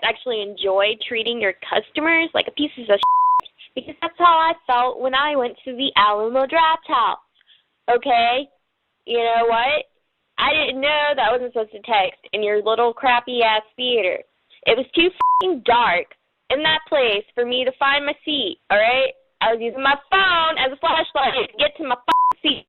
Actually enjoy treating your customers like a piece of shit, because that's how I felt when I went to the Alamo Draft House. Okay? You know what? I didn't know that I wasn't supposed to text in your little crappy-ass theater. It was too f***ing dark in that place for me to find my seat, alright? I was using my phone as a flashlight to get to my f***ing seat.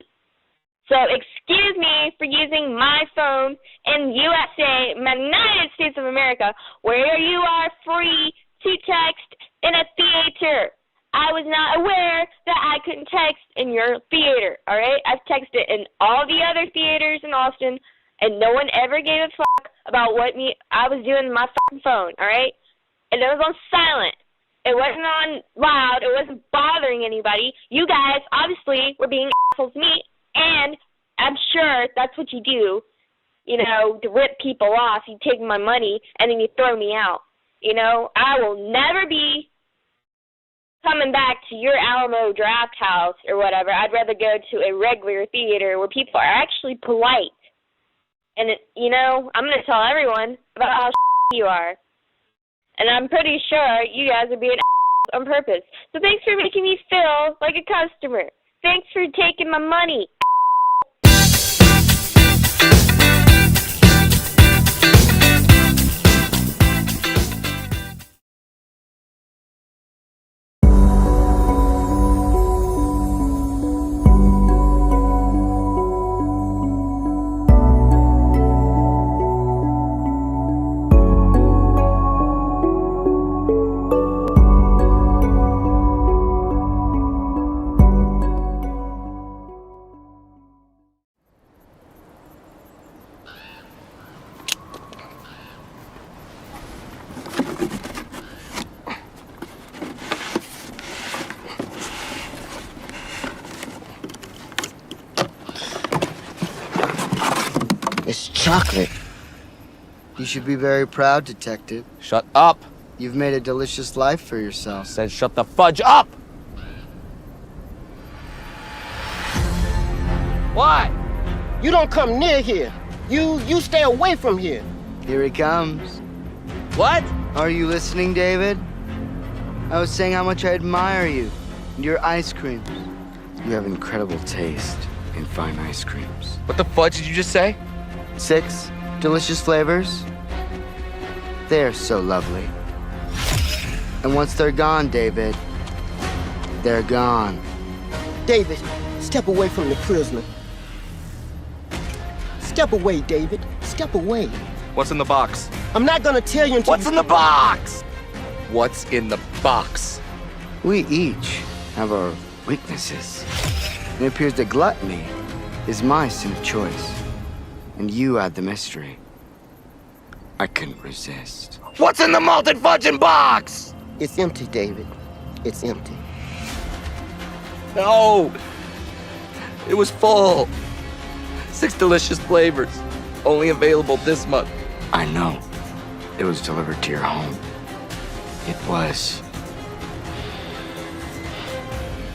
So excuse me for using my phone in USA, United States of America, where you are free to text in a theater. I was not aware that I couldn't text in your theater, all right? I've texted in all the other theaters in Austin, and no one ever gave a fuck about what I was doing with my fucking phone, all right? And it was on silent. It wasn't on loud. It wasn't bothering anybody. You guys obviously were being assholes to me. And I'm sure that's what you do, you know, to rip people off. You take my money, and then you throw me out. You know, I will never be coming back to your Alamo Draft House or whatever. I'd rather go to a regular theater where people are actually polite. And, you know, I'm going to tell everyone about how you are. And I'm pretty sure you guys are being on purpose. So thanks for making me feel like a customer. Thanks for taking my money. It's chocolate. You should be very proud, Detective. Shut up. You've made a delicious life for yourself. Said shut the fudge up! Why? You don't come near here. You stay away from here. Here he comes. What? Are you listening, David? I was saying how much I admire you and your ice creams. You have incredible taste in fine ice creams. What the fudge did you just say? 6 delicious flavors. They're so lovely. And once they're gone, David, they're gone. David, step away from the prisoner. Step away, David. Step away. What's in the box? I'm not gonna tell you until What's in the box? What's in the box? We each have our weaknesses. And it appears that gluttony is my sin of choice. And you add the mystery. I couldn't resist. What's in the malted fudging box? It's empty, David. It's empty. No. It was full. 6 delicious flavors. Only available this month. I know. It was delivered to your home. It was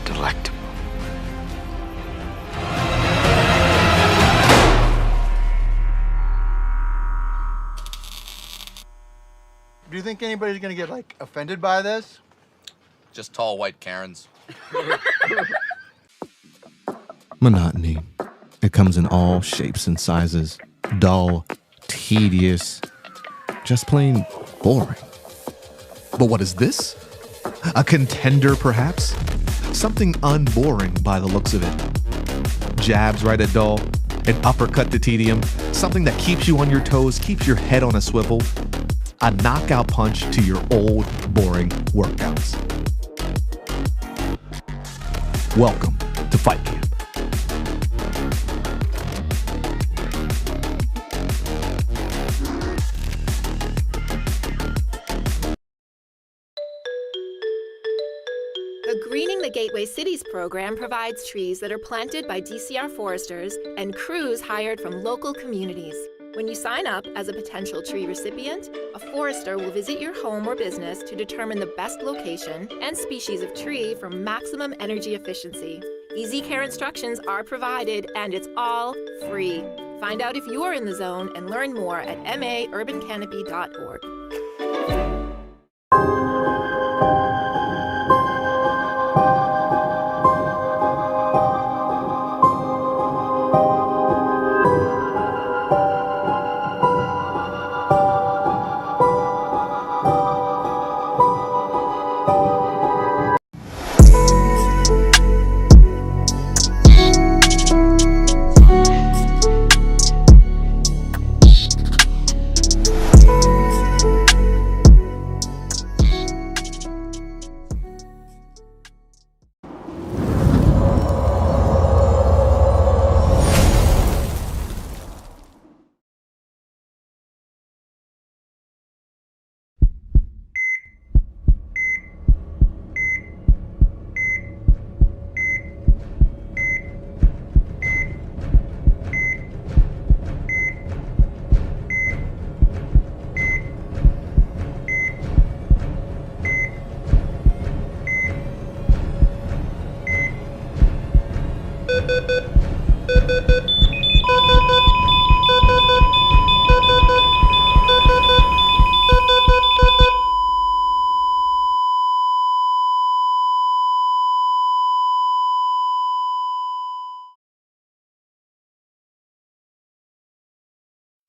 delectable. Do you think anybody's gonna get, like, offended by this? Just tall white Karens. Monotony. It comes in all shapes and sizes. Dull, tedious, just plain boring. But what is this? A contender, perhaps? something unboring by the looks of it. Jabs right at dull, an uppercut to tedium, something that keeps you on your toes, keeps your head on a swivel, a knockout punch to your old, boring workouts. Welcome to Fight Camp. The Greening the Gateway Cities program provides trees that are planted by DCR foresters and crews hired from local communities. When you sign up as a potential tree recipient, a forester will visit your home or business to determine the best location and species of tree for maximum energy efficiency. Easy care instructions are provided, and it's all free. Find out if you are in the zone and learn more at maurbancanopy.org.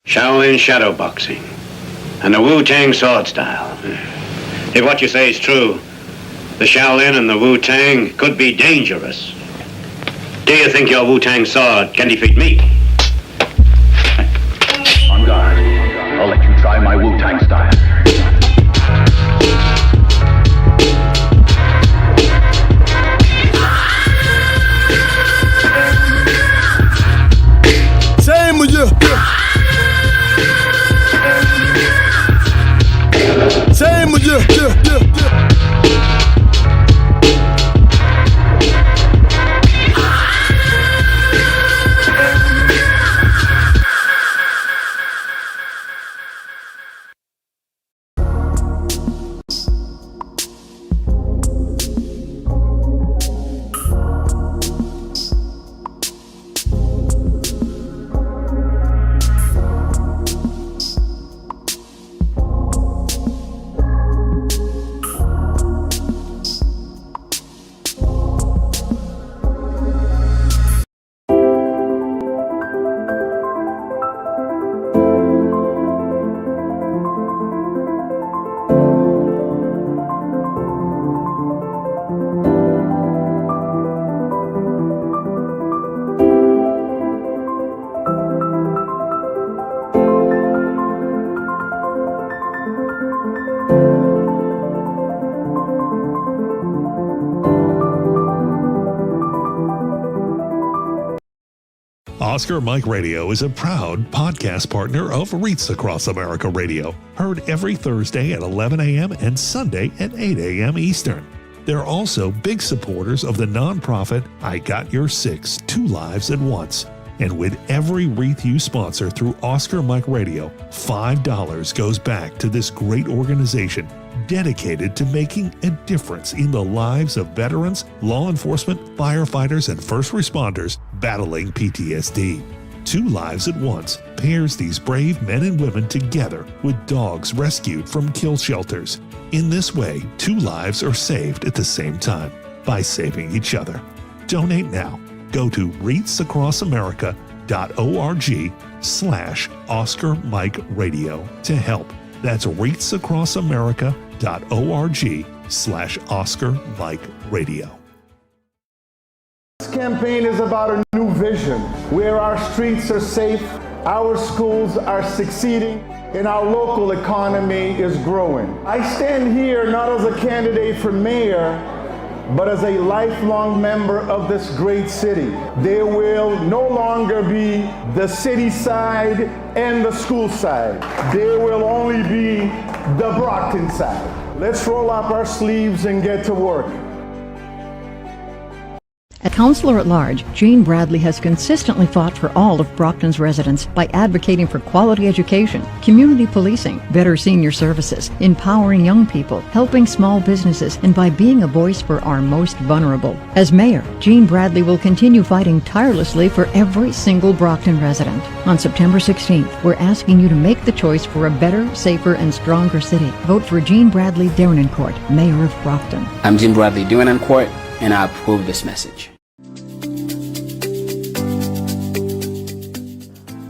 Shaolin shadowboxing and the Wu-Tang sword style. If what you say is true, the Shaolin and the Wu-Tang could be dangerous. Do you think your Wu-Tang sword can defeat me? On guard. I'll let you try my Wu-Tang style. Same with you. Same with you. Oscar Mike Radio is a proud podcast partner of Reits Across America Radio, heard every Thursday at 11 a.m. and Sunday at 8 a.m. Eastern. They're also big supporters of the nonprofit I Got Your Six, Two Lives at Once. And with every wreath you sponsor through Oscar Mike Radio, $5 goes back to this great organization dedicated to making a difference in the lives of veterans, law enforcement, firefighters, and first responders battling PTSD. Two Lives at Once pairs these brave men and women together with dogs rescued from kill shelters. In this way, two lives are saved at the same time by saving each other. Donate now. Go to reitsacrossamerica.org/Oscar Mike Radio to help. That's reitsacrossamerica.org/Oscar Mike Radio. campaign is about a new vision where our streets are safe, our schools are succeeding, and our local economy is growing. I stand here not as a candidate for mayor, but as a lifelong member of this great city. There will no longer be the city side and the school side. There will only be the Brockton side. Let's roll up our sleeves and get to work. As Councillor at Large, Jean Bradley has consistently fought for all of Brockton's residents by advocating for quality education, community policing, better senior services, empowering young people, helping small businesses, and by being a voice for our most vulnerable. As Mayor, Jean Bradley will continue fighting tirelessly for every single Brockton resident. On September 16th, we're asking you to make the choice for a better, safer, and stronger city. Vote for Jean Bradley Derenoncourt, Mayor of Brockton. I'm Jean Bradley Derenoncourt, and I approve this message.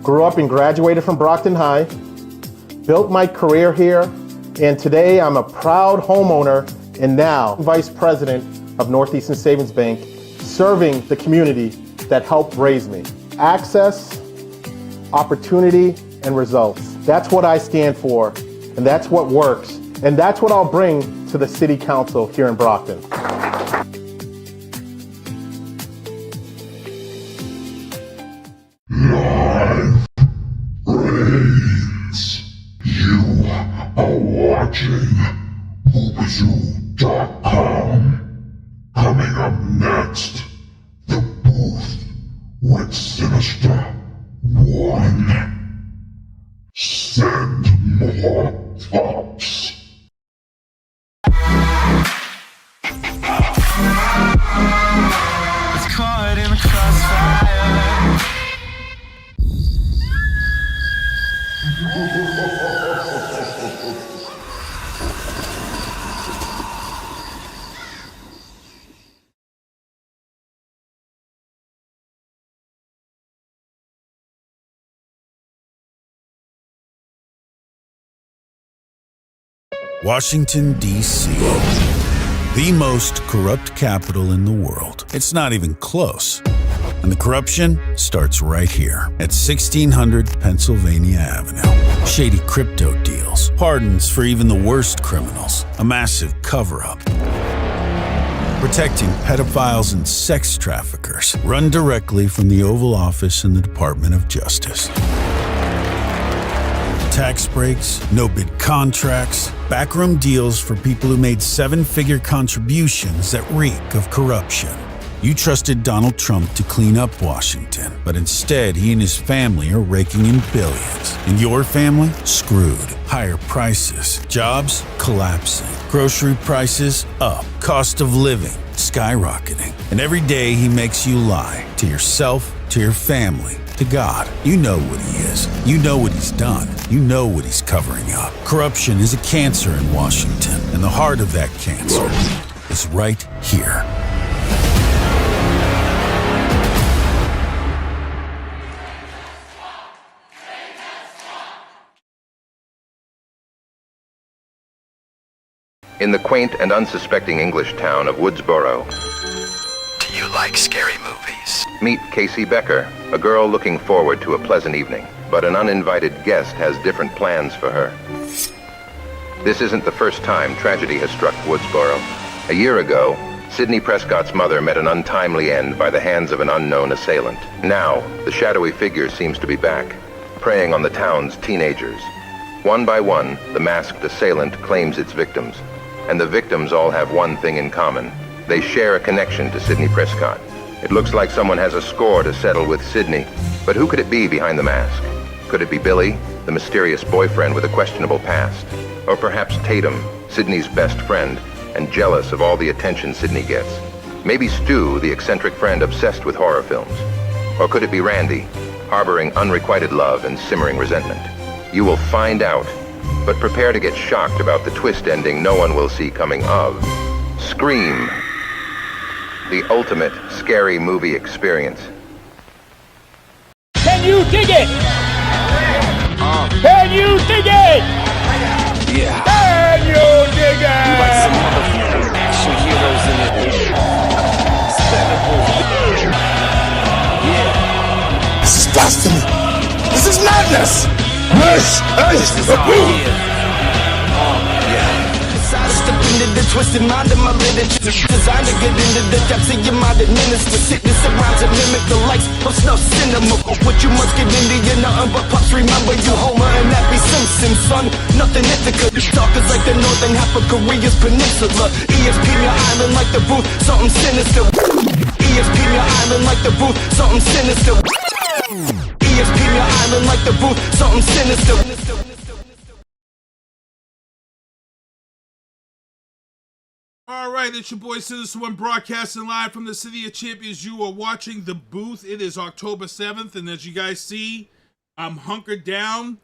Grew up and graduated from Brockton High, built my career here, and today I'm a proud homeowner and now Vice President of Northeastern Savings Bank, serving the community that helped raise me. Access, opportunity, and results. That's what I stand for, and that's what works, and that's what I'll bring to the City Council here in Brockton. You are watching Moviezoo.com. Coming up next, The Booth with Sinister One. Send more thoughts. It's caught in the crossfire. Washington, D.C., the most corrupt capital in the world. It's not even close. And the corruption starts right here at 1600 Pennsylvania Avenue. Shady crypto deals, pardons for even the worst criminals, a massive cover-up. Protecting pedophiles and sex traffickers, run directly from the Oval Office in the Department of Justice. Tax breaks, no-bid contracts, backroom deals for people who made seven-figure contributions that reek of corruption. You trusted Donald Trump to clean up Washington, but instead he and his family are raking in billions. And your family? Screwed. Higher prices. Jobs? Collapsing. Grocery prices? Up. Cost of living? Skyrocketing. And every day he makes you lie. To yourself, to your family, to God. You know what he is. You know what he's done. You know what he's covering up. Corruption is a cancer in Washington, and the heart of that cancer is right here. In the quaint and unsuspecting English town of Woodsboro. Do you like scary movies? Meet Casey Becker, a girl looking forward to a pleasant evening, but an uninvited guest has different plans for her. This isn't the first time tragedy has struck Woodsboro. A year ago, Sidney Prescott's mother met an untimely end by the hands of an unknown assailant. Now, the shadowy figure seems to be back, preying on the town's teenagers. One by one, the masked assailant claims its victims. And the victims all have one thing in common. They share a connection to Sidney Prescott. It looks like someone has a score to settle with Sidney, but who could it be behind the mask? Could it be Billy, the mysterious boyfriend with a questionable past? Or perhaps Tatum, Sidney's best friend, and jealous of all the attention Sidney gets? Maybe Stu, the eccentric friend obsessed with horror films? Or could it be Randy, harboring unrequited love and simmering resentment? You will find out. But prepare to get shocked about the twist ending no one will see coming of Scream, the ultimate scary movie experience. Can you dig it? Can you dig it? Yeah. Can you dig it? You like some motherfucking action heroes in it. This is our year. Step into the twisted mind of my literature, designed to get into the depths of your mind, administer sickness around to mimic the likes of snuff cinema. What you must get into, you're nothing but pups. Remember you Homer and Happy Simpson, son. Nothing Ithaca. Talkers like the northern half of Korea's peninsula. ESP your island like the booth, something sinister. ESP your island like the booth, something sinister. ESP your island like the booth, something sinister. All right, it's your boy Citizen One broadcasting live from the City of Champions. You are watching The Booth. It is October 7th, and as you guys see, I'm hunkered down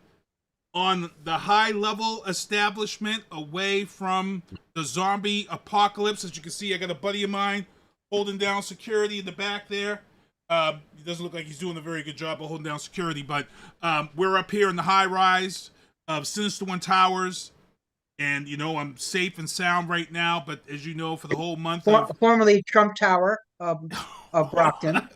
on the high-level establishment away from the zombie apocalypse. As you can see, I got a buddy of mine holding down security in the back there. He doesn't look like he's doing a very good job of holding down security, but we're up here in the high-rise of Sinister One Towers. And, you know, I'm safe and sound right now, but as you know, for the whole month formerly Trump Tower of Brockton.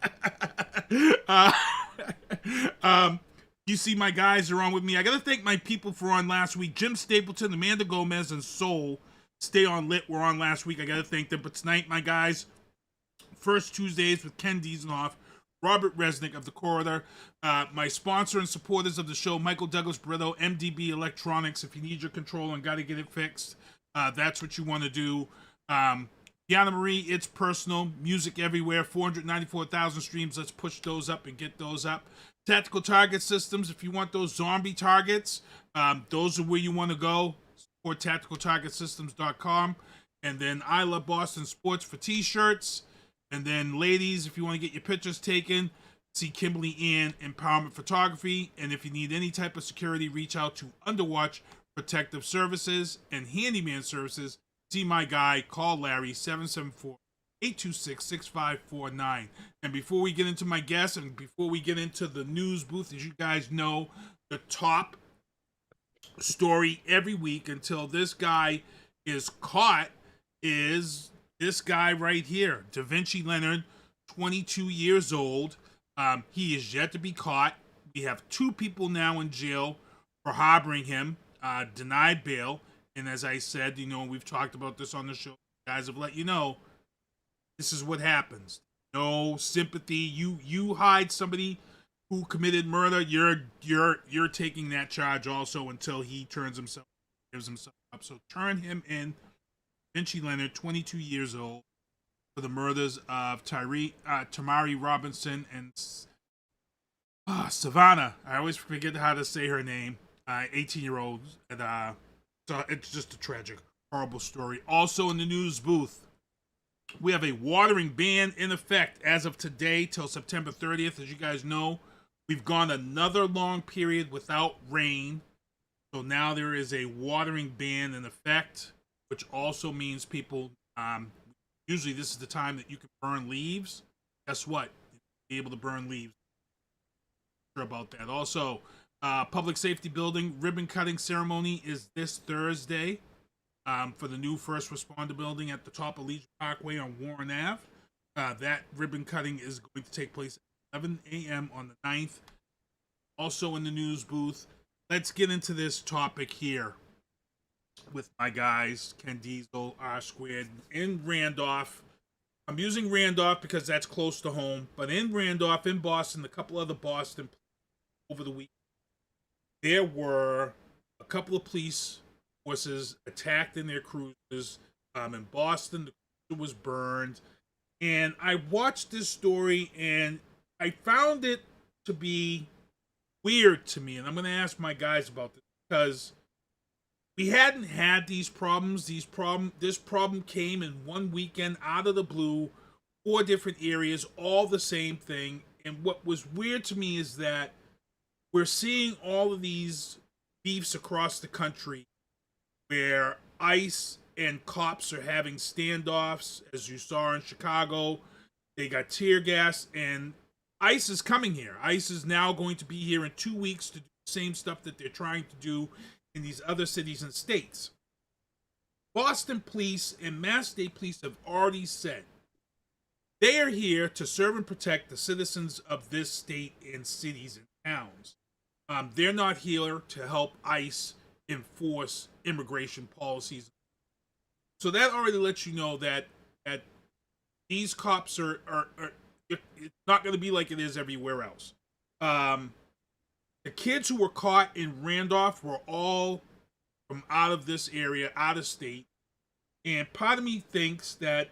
You see my guys are on with me. I got to thank my people for on last week. Jim Stapleton, Amanda Gomez, and Soul Stay On Lit were on last week. I got to thank them. But tonight, my guys, first Tuesdays with Ken Diesenhof, Robert Resnick of The Corridor, my sponsor and supporters of the show, Michael Douglas Brito, MDB Electronics. If you need your control and got to get it fixed, that's what you want to do. Deanna Marie, It's Personal, music everywhere, 494,000 streams. Let's push those up and get those up. Tactical Target Systems, if you want those zombie targets, those are where you want to go. Support tacticaltargetsystems.com. And then I Love Boston Sports for t-shirts. And then, ladies, if you want to get your pictures taken, see Kimberly Ann Empowerment Photography. And if you need any type of security, reach out to Underwatch Protective Services and Handyman Services. See my guy, call Larry, 774-826-6549. And before we get into my guests and before we get into the news booth, as you guys know, the top story every week until this guy is caught is this guy right here, Davinci Leonard, 22 years old. He is yet to be caught. We have 2 people now in jail for harboring him, denied bail. And as I said, you know, we've talked about this on the show. Guys have let you know, this is what happens. No sympathy. You hide somebody who committed murder. You're taking that charge also until he gives himself up. So turn him in. Davinci Leonard, 22 years old, for the murders of Tamari Robinson and Savannah. I always forget how to say her name. 18-year-old. So it's just a tragic, horrible story. Also in the news booth, we have a watering ban in effect as of today till September 30th. As you guys know, we've gone another long period without rain. So now there is a watering ban in effect, which also means people, usually this is the time that you can burn leaves. Guess what? You'll be able to burn leaves. Sure about that. Also, public safety building ribbon cutting ceremony is this Thursday for the new first responder building at the top of Legion Parkway on Warren Ave. That ribbon cutting is going to take place at 11 a.m. on the 9th. Also in the news booth, let's get into this topic here with my guys, Ken Diesel, R Squared, in Randolph. I'm using Randolph because that's close to home, but in Randolph, in Boston, a couple other Boston over the week, there were a couple of police forces attacked in their cruisers. In Boston, the cruiser was burned. And I watched this story, and I found it to be weird to me. And I'm going to ask my guys about this, because we hadn't had these problems. This problem came in one weekend out of the blue, 4 different areas, all the same thing. And what was weird to me is that we're seeing all of these beefs across the country where ICE and cops are having standoffs, as you saw in Chicago. They got tear gas, and ICE is coming here. ICE is now going to be here in 2 weeks to do the same stuff that they're trying to do in these other cities and states. Boston police and Mass State Police have already said they are here to serve and protect the citizens of this state and cities and towns. They're not here to help ICE enforce immigration policies. So that already lets you know that these cops are it's not going to be like it is everywhere else. The kids who were caught in Randolph were all from out of this area, out of state. And part of me thinks that,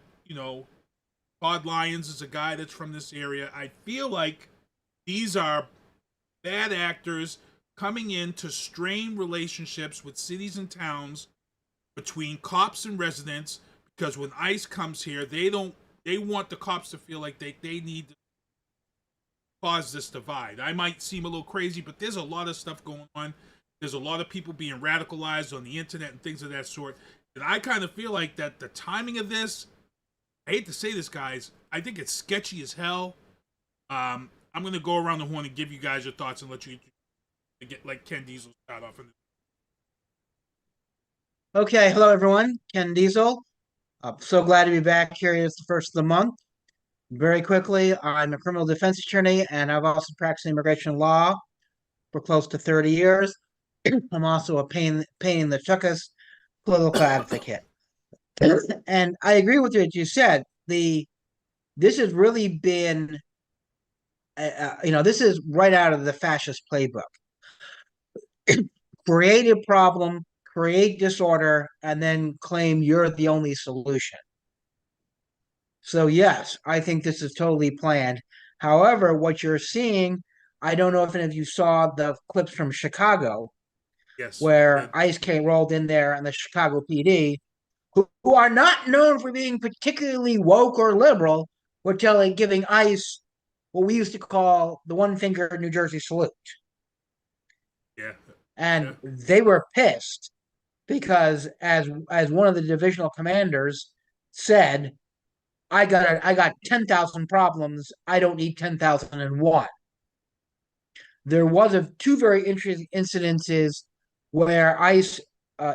Todd Lyons is a guy that's from this area. I feel like these are bad actors coming in to strain relationships with cities and towns between cops and residents, because when ICE comes here, they want the cops to feel like they need to cause this divide. I might seem a little crazy, but there's a lot of stuff going on. There's a lot of people being radicalized on the internet and things of that sort. And I kind of feel like that the timing of this, I hate to say this, guys, I think it's sketchy as hell. I'm going to go around the horn and give you guys your thoughts and let you get like Ken Diesel start off on this. Okay, hello everyone. Ken Diesel. I'm so glad to be back here. It's the first of the month. Very quickly, I'm a criminal defense attorney, and I've also practiced immigration law for close to 30 years. I'm also a pain in the tuchus political advocate. And I agree with what you said. This has really been, this is right out of the fascist playbook. Create a problem, create disorder, and then claim you're the only solution. So yes, I think this is totally planned. However, what you're seeing, I don't know if any of you saw the clips from Chicago, yes, where ICE rolled in there and the Chicago PD, who are not known for being particularly woke or liberal, were giving ICE what we used to call the one finger New Jersey salute. Yeah. And they were pissed because as one of the divisional commanders said, I got 10,000 problems. I don't need 10,001. There was two very interesting incidences where ICE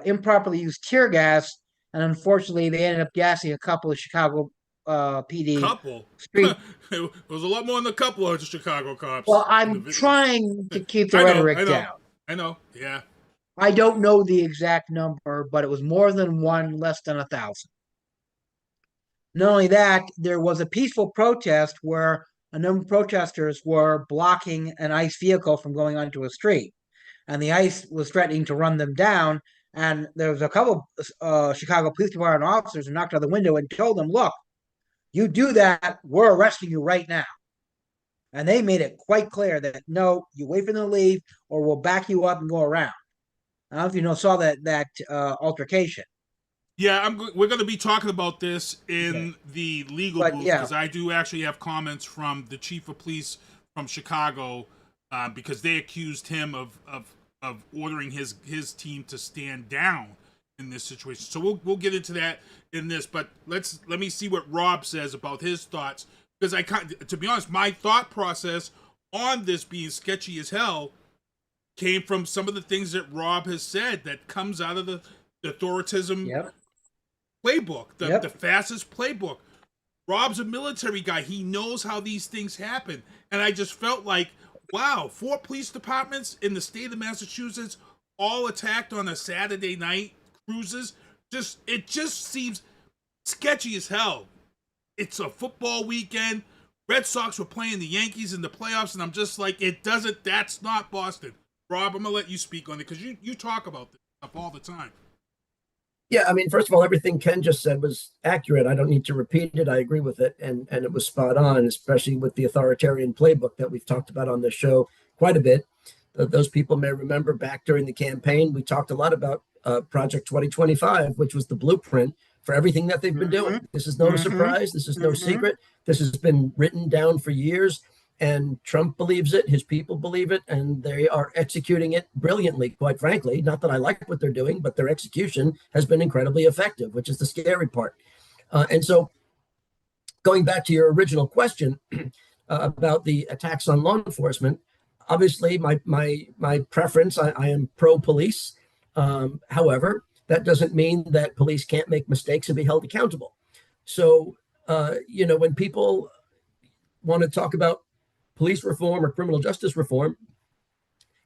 improperly used tear gas, and unfortunately, they ended up gassing a couple of Chicago PD. Couple? There was a lot more than a couple of Chicago cops. Well, I'm trying to keep the rhetoric down. I know, yeah. I don't know the exact number, but it was more than one, less than 1,000. Not only that, there was a peaceful protest where a number of protesters were blocking an ICE vehicle from going onto a street. And the ICE was threatening to run them down. And there was a couple of Chicago Police Department officers who knocked on the window and told them, look, you do that, we're arresting you right now. And they made it quite clear that, no, you wait for them to leave or we'll back you up and go around. I don't know if you saw that altercation. Yeah, we're going to be talking about this in the legal booth, because I do actually have comments from the chief of police from Chicago, because they accused him of ordering his team to stand down in this situation. So we'll get into that in this, but let me see what Rob says about his thoughts, because to be honest, my thought process on this being sketchy as hell came from some of the things that Rob has said that comes out of the authoritarianism playbook, the fastest playbook. Rob's a military guy. He knows how these things happen. And I just felt like, wow, 4 police departments in the state of Massachusetts all attacked on a Saturday night, cruises. It just seems sketchy as hell. It's a football weekend. Red Sox were playing the Yankees in the playoffs, and I'm just like, that's not Boston. Rob, I'm going to let you speak on it, because you talk about this stuff all the time. Yeah, I mean, first of all, everything Ken just said was accurate. I don't need to repeat it. I agree with it, and it was spot on, especially with the authoritarian playbook that we've talked about on the show quite a bit. Those people may remember back during the campaign, we talked a lot about Project 2025, which was the blueprint for everything that they've been doing. This is no surprise. This is no secret. This has been written down for years. And Trump believes it, his people believe it, and they are executing it brilliantly, quite frankly. Not that I like what they're doing, but their execution has been incredibly effective, which is the scary part. And so going back to your original question about the attacks on law enforcement, obviously my preference, I am pro-police. However, that doesn't mean that police can't make mistakes and be held accountable. So, when people want to talk about police reform or criminal justice reform,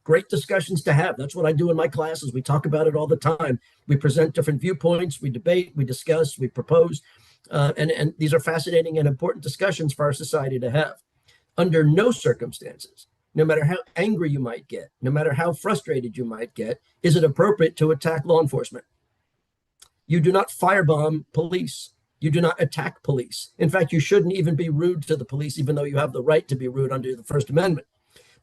great discussions to have. That's what I do in my classes. We talk about it all the time. We present different viewpoints, we debate, we discuss, we propose, and these are fascinating and important discussions for our society to have. Under no circumstances, no matter how angry you might get, no matter how frustrated you might get, is it appropriate to attack law enforcement. You do not firebomb police. You do not attack police. In fact, you shouldn't even be rude to the police, even though you have the right to be rude under the First Amendment,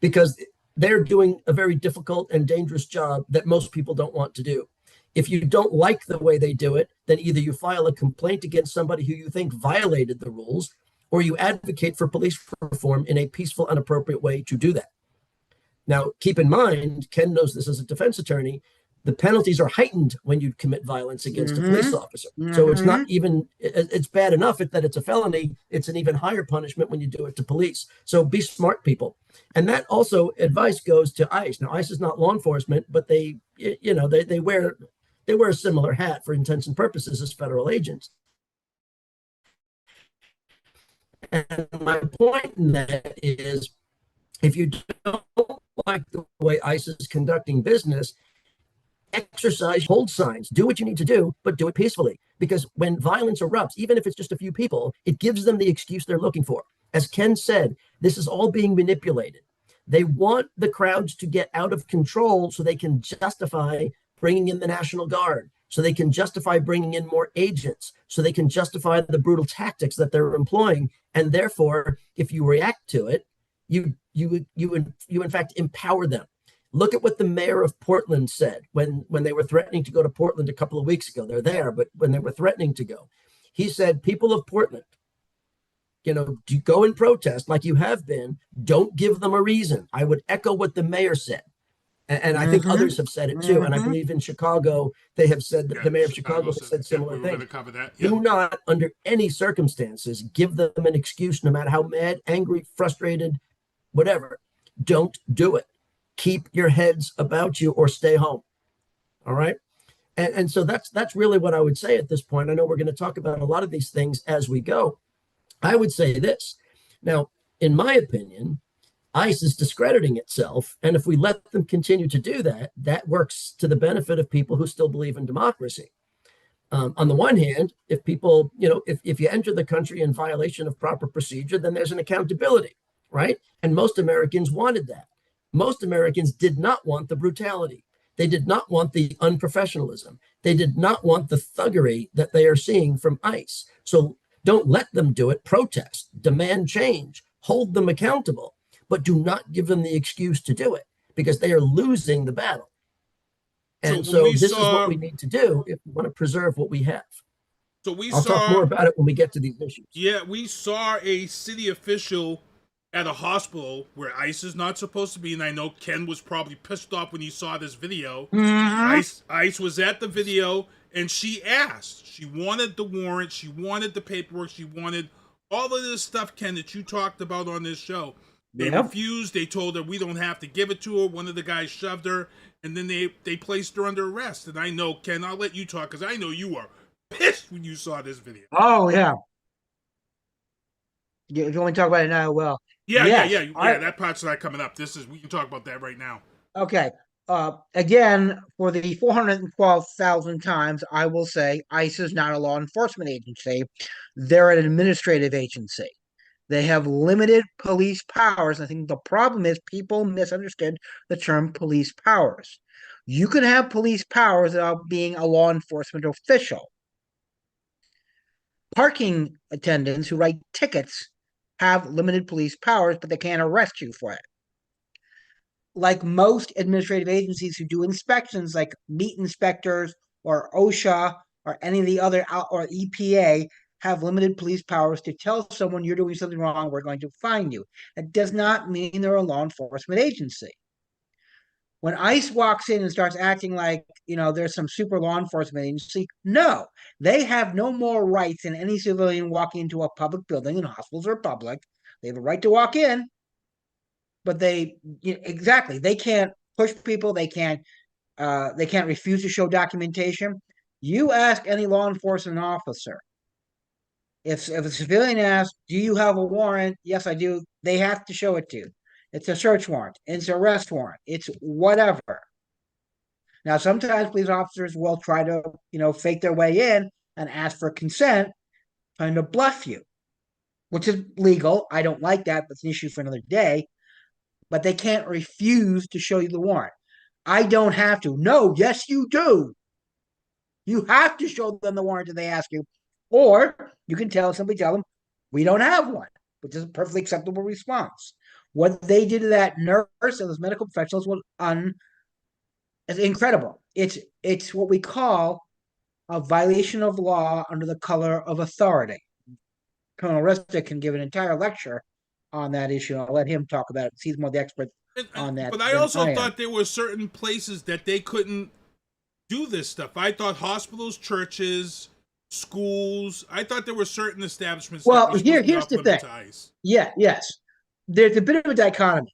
because they're doing a very difficult and dangerous job that most people don't want to do. If you don't like the way they do it, then either you file a complaint against somebody who you think violated the rules, or you advocate for police reform in a peaceful and appropriate way to do that. Now, keep in mind, Ken knows this as a defense attorney, the penalties are heightened when you commit violence against a police officer. So it's not even, it's bad enough that it's a felony. It's an even higher punishment when you do it to police. So be smart, people. And that also advice goes to ICE. Now, ICE is not law enforcement, but they wear a similar hat for intents and purposes as federal agents. And my point in that is, if you don't like the way ICE is conducting business, exercise, hold signs, do what you need to do, but do it peacefully. Because when violence erupts, even if it's just a few people, it gives them the excuse they're looking for. As Ken said, this is all being manipulated. They want the crowds to get out of control so they can justify bringing in the National Guard, so they can justify bringing in more agents, so they can justify the brutal tactics that they're employing. And therefore, if you react to it, you in fact empower them. Look at what the mayor of Portland said when they were threatening to go to Portland a couple of weeks ago. They're there, but when they were threatening to go, he said, people of Portland, do go and protest like you have been. Don't give them a reason. I would echo what the mayor said. And I think others have said it too. And I believe in Chicago, they have said that the mayor of Chicago said similar things. Do not, under any circumstances, give them an excuse, no matter how mad, angry, frustrated, whatever. Don't do it. Keep your heads about you or stay home. All right. And so that's really what I would say at this point. I know we're going to talk about a lot of these things as we go. I would say this. Now, in my opinion, ICE is discrediting itself. And if we let them continue to do that, that works to the benefit of people who still believe in democracy. On the one hand, if people, if you enter the country in violation of proper procedure, then there's an accountability, right? And most Americans wanted that. Most Americans did not want the brutality. They did not want the unprofessionalism. They did not want the thuggery that they are seeing from ICE. So don't let them do it. Protest, demand change, hold them accountable, but do not give them the excuse to do it, because they are losing the battle. And so this is what we need to do if we want to preserve what we have. So I'll talk more about it when we get to these issues. Yeah, we saw a city official at a hospital where ICE is not supposed to be, and I know Ken was probably pissed off when he saw this video. ICE was at the video, and she asked. She wanted the warrant, she wanted the paperwork, she wanted all of this stuff, Ken, that you talked about on this show. They refused. They told her we don't have to give it to her. One of the guys shoved her, and then they placed her under arrest. And I know, Ken, I'll let you talk, because I know you were pissed when you saw this video. Oh, yeah. You want me to talk about it now? Well, yeah. That part's not coming up. We can talk about that right now. Okay. Again, for the 412,000 times, I will say ICE is not a law enforcement agency. They're an administrative agency. They have limited police powers. I think the problem is people misunderstood the term police powers. You can have police powers without being a law enforcement official. Parking attendants who write tickets have limited police powers, but they can't arrest you for it. Like most administrative agencies who do inspections, like meat inspectors or OSHA or any of the other, or EPA, have limited police powers to tell someone you're doing something wrong, we're going to fine you. That does not mean they're a law enforcement agency. When ICE walks in and starts acting like, there's some super law enforcement agency, no, they have no more rights than any civilian walking into a public building, and hospitals are public. They have a right to walk in, but they can't push people. They can't refuse to show documentation. You ask any law enforcement officer, if a civilian asks, do you have a warrant? Yes, I do. They have to show it to you. It's a search warrant. It's an arrest warrant. It's whatever. Now, sometimes police officers will try to, fake their way in and ask for consent, trying to bluff you, which is legal. I don't like that, but it's an issue for another day. But they can't refuse to show you the warrant. I don't have to. No, yes, you do. You have to show them the warrant if they ask you. Or you can simply tell them, we don't have one, which is a perfectly acceptable response. What they did to that nurse and those medical professionals was incredible. It's what we call a violation of law under the color of authority. Colonel Resnick can give an entire lecture on that issue. I'll let him talk about it. He's more the expert on that. But I also thought there were certain places that they couldn't do this stuff. I thought hospitals, churches, schools. I thought there were certain establishments. Well, here's the thing. Yes. There's a bit of a dichotomy.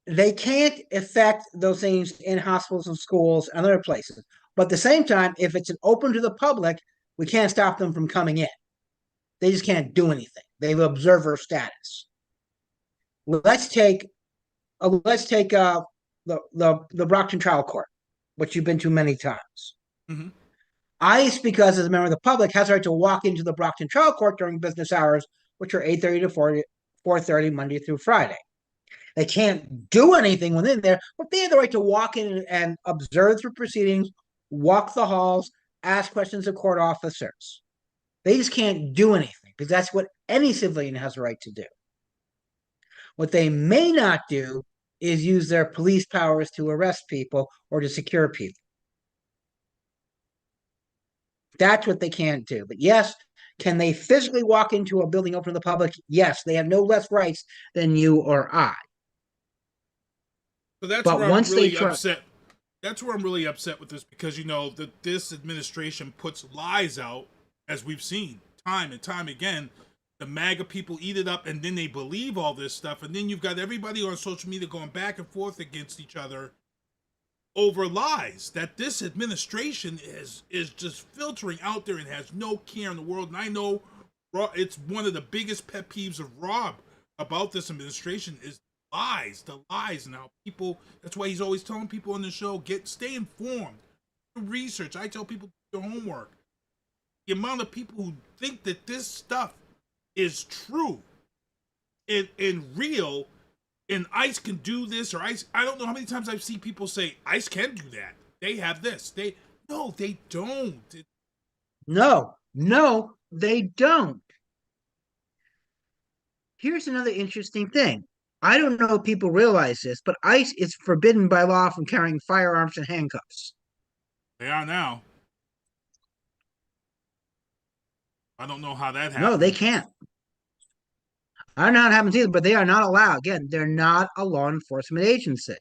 They can't affect those things in hospitals and schools and other places. But at the same time, if it's open to the public, we can't stop them from coming in. They just can't do anything. They have observer status. Let's take the Brockton trial court, which you've been to many times. Mm-hmm. ICE, because as a member of the public, has the right to walk into the Brockton trial court during business hours, which are 8:30 to 4:30 Monday through Friday. They can't do anything within there, but they have the right to walk in and observe the proceedings, walk the halls, ask questions of court officers. They just can't do anything because that's what any civilian has a right to do. What they may not do is use their police powers to arrest people or to secure people. That's what they can't do. But yes, can they physically walk into a building open to the public? Yes, they have no less rights than you or I. So that's where I'm really upset. That's where I'm really upset with this because, this administration puts lies out, as we've seen time and time again. The MAGA people eat it up and then they believe all this stuff. And then you've got everybody on social media going back and forth against each other over lies that this administration is just filtering out there and has no care in the world. And I know it's one of the biggest pet peeves of Rob about this administration is the lies and how people, that's why he's always telling people on the show, stay informed, do research. I tell people to do their homework. The amount of people who think that this stuff is true and real, and ICE can do this, or ICE, I don't know how many times I've seen people say ICE can do that. They have this. No, they don't. No, they don't. Here's another interesting thing. I don't know if people realize this, but ICE is forbidden by law from carrying firearms and handcuffs. They are now. I don't know how that happens. No, they can't. I don't know how it happens either, but they are not allowed. Again, they're not a law enforcement agency.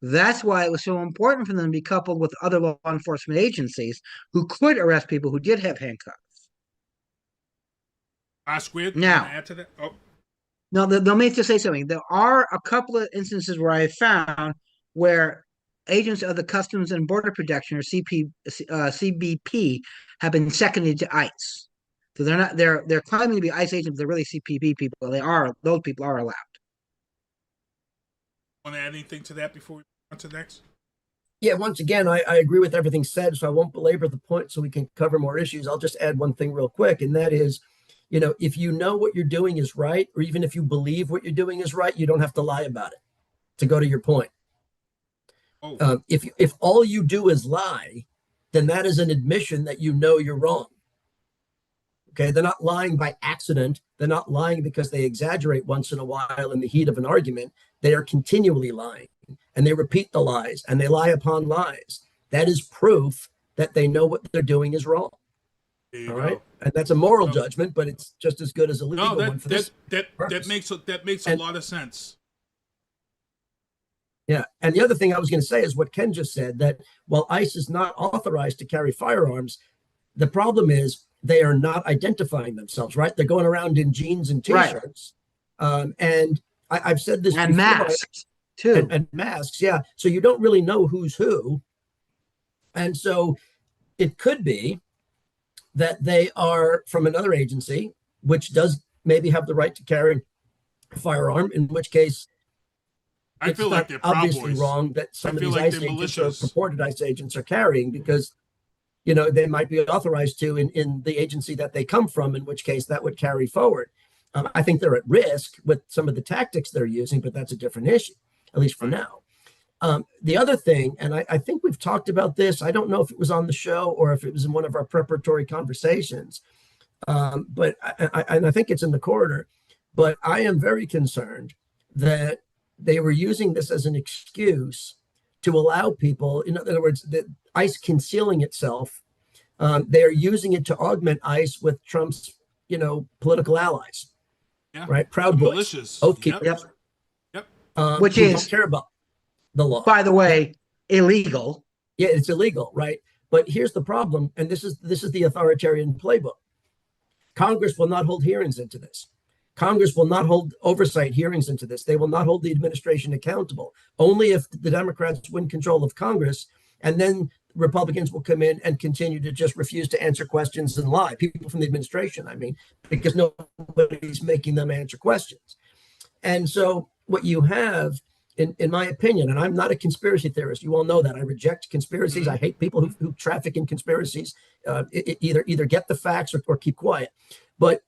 That's why it was so important for them to be coupled with other law enforcement agencies who could arrest people who did have handcuffs. Squid, now, add to that? Oh. No, they'll make to say something. There are a couple of instances where I found where agents of the Customs and Border Protection, or CBP, have been seconded to ICE. So they're claiming to be ICE agents, but they're really CBP people. Those people are allowed. Want to add anything to that before we move on to next? Yeah, once again, I agree with everything said, so I won't belabor the point so we can cover more issues. I'll just add one thing real quick, and that is, if you know what you're doing is right, or even if you believe what you're doing is right, you don't have to lie about it, to go to your point. Oh. If all you do is lie, then that is an admission that you know you're wrong. Okay, they're not lying by accident. They're not lying because they exaggerate once in a while in the heat of an argument. They are continually lying, and they repeat the lies, and they lie upon lies. That is proof that they know what they're doing is wrong. All right, and that's a moral judgment, but it's just as good as a legal one for this. That makes a lot of sense. Yeah, and the other thing I was going to say is what Ken just said, that while ICE is not authorized to carry firearms, the problem is they are not identifying themselves, right? They're going around in jeans and T-shirts. Right. And I've said this and before, masks, too. And masks, yeah. So you don't really know who's who. And so it could be that they are from another agency, which does maybe have the right to carry firearm, in which case I it's feel like not they're Proud obviously Boys. wrong that some I of feel these like ICE they're agents or militias. purported ICE agents are carrying because, you know, they might be authorized to in the agency that they come from, in which case that would carry forward. I think they're at risk with some of the tactics they're using, but that's a different issue, at least for now. The other thing, and I think we've talked about this, I don't know if it was on the show or if it was in one of our preparatory conversations, but I think it's in the corridor, but I am very concerned that they were using this as an excuse to allow people, in other words, that ICE concealing itself, they are using it to augment ICE with Trump's, you know, political allies, right? Proud Boys, militias. Oath Keepers, Which who is, don't care about the law. by the way, illegal. Yeah, it's illegal, right? But here's the problem, and this is the authoritarian playbook. Congress will not hold hearings into this. Congress will not hold oversight hearings into this. They will not hold the administration accountable. Only if the Democrats win control of Congress, and then Republicans will come in and continue to just refuse to answer questions and lie. People from the administration, I mean, because nobody's making them answer questions. And so what you have, in my opinion, and I'm not a conspiracy theorist, you all know that. I reject conspiracies. I hate people who traffic in conspiracies. Either get the facts or keep quiet. But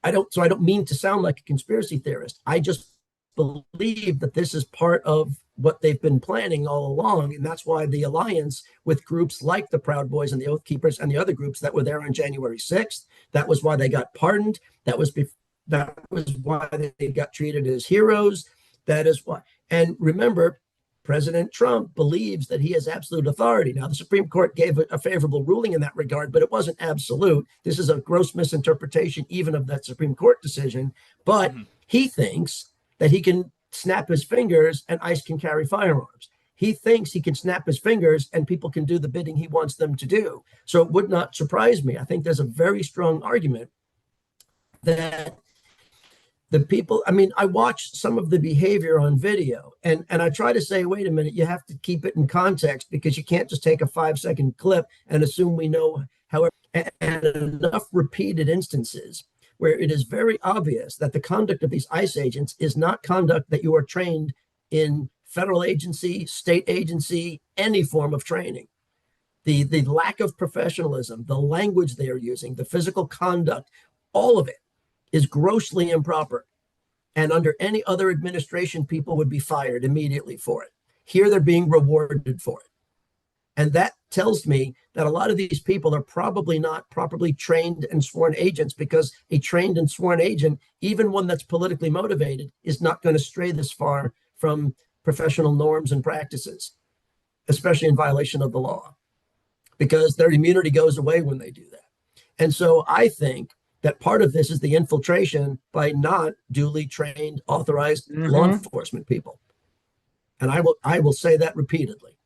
I don't mean to sound like a conspiracy theorist. I just believe that this is part of what they've been planning all along. And that's why the alliance with groups like the Proud Boys and the Oath Keepers and the other groups that were there on January 6th, that was why they got pardoned. That was why they got treated as heroes. That is why. And remember, President Trump believes that he has absolute authority. Now, the Supreme Court gave a favorable ruling in that regard, but it wasn't absolute. This is a gross misinterpretation even of that Supreme Court decision. But he thinks that he can snap his fingers and ICE can carry firearms. He thinks he can snap his fingers and people can do the bidding he wants them to do. So it would not surprise me. I think there's a very strong argument that the people, I mean, I watched some of the behavior on video and I try to say, wait a minute, you have to keep it in context because you can't just take a 5-second clip and assume we know how, and enough repeated instances where it is very obvious that the conduct of these ICE agents is not conduct that you are trained in federal agency, state agency, any form of training. The lack of professionalism, the language they are using, the physical conduct, all of it is grossly improper. And under any other administration, people would be fired immediately for it. Here, they're being rewarded for it. And that tells me that a lot of these people are probably not properly trained and sworn agents, because a trained and sworn agent, even one that's politically motivated, is not going to stray this far from professional norms and practices, especially in violation of the law, because their immunity goes away when they do that. And so I think that part of this is the infiltration by not duly trained, authorized law enforcement people. And I will say that repeatedly.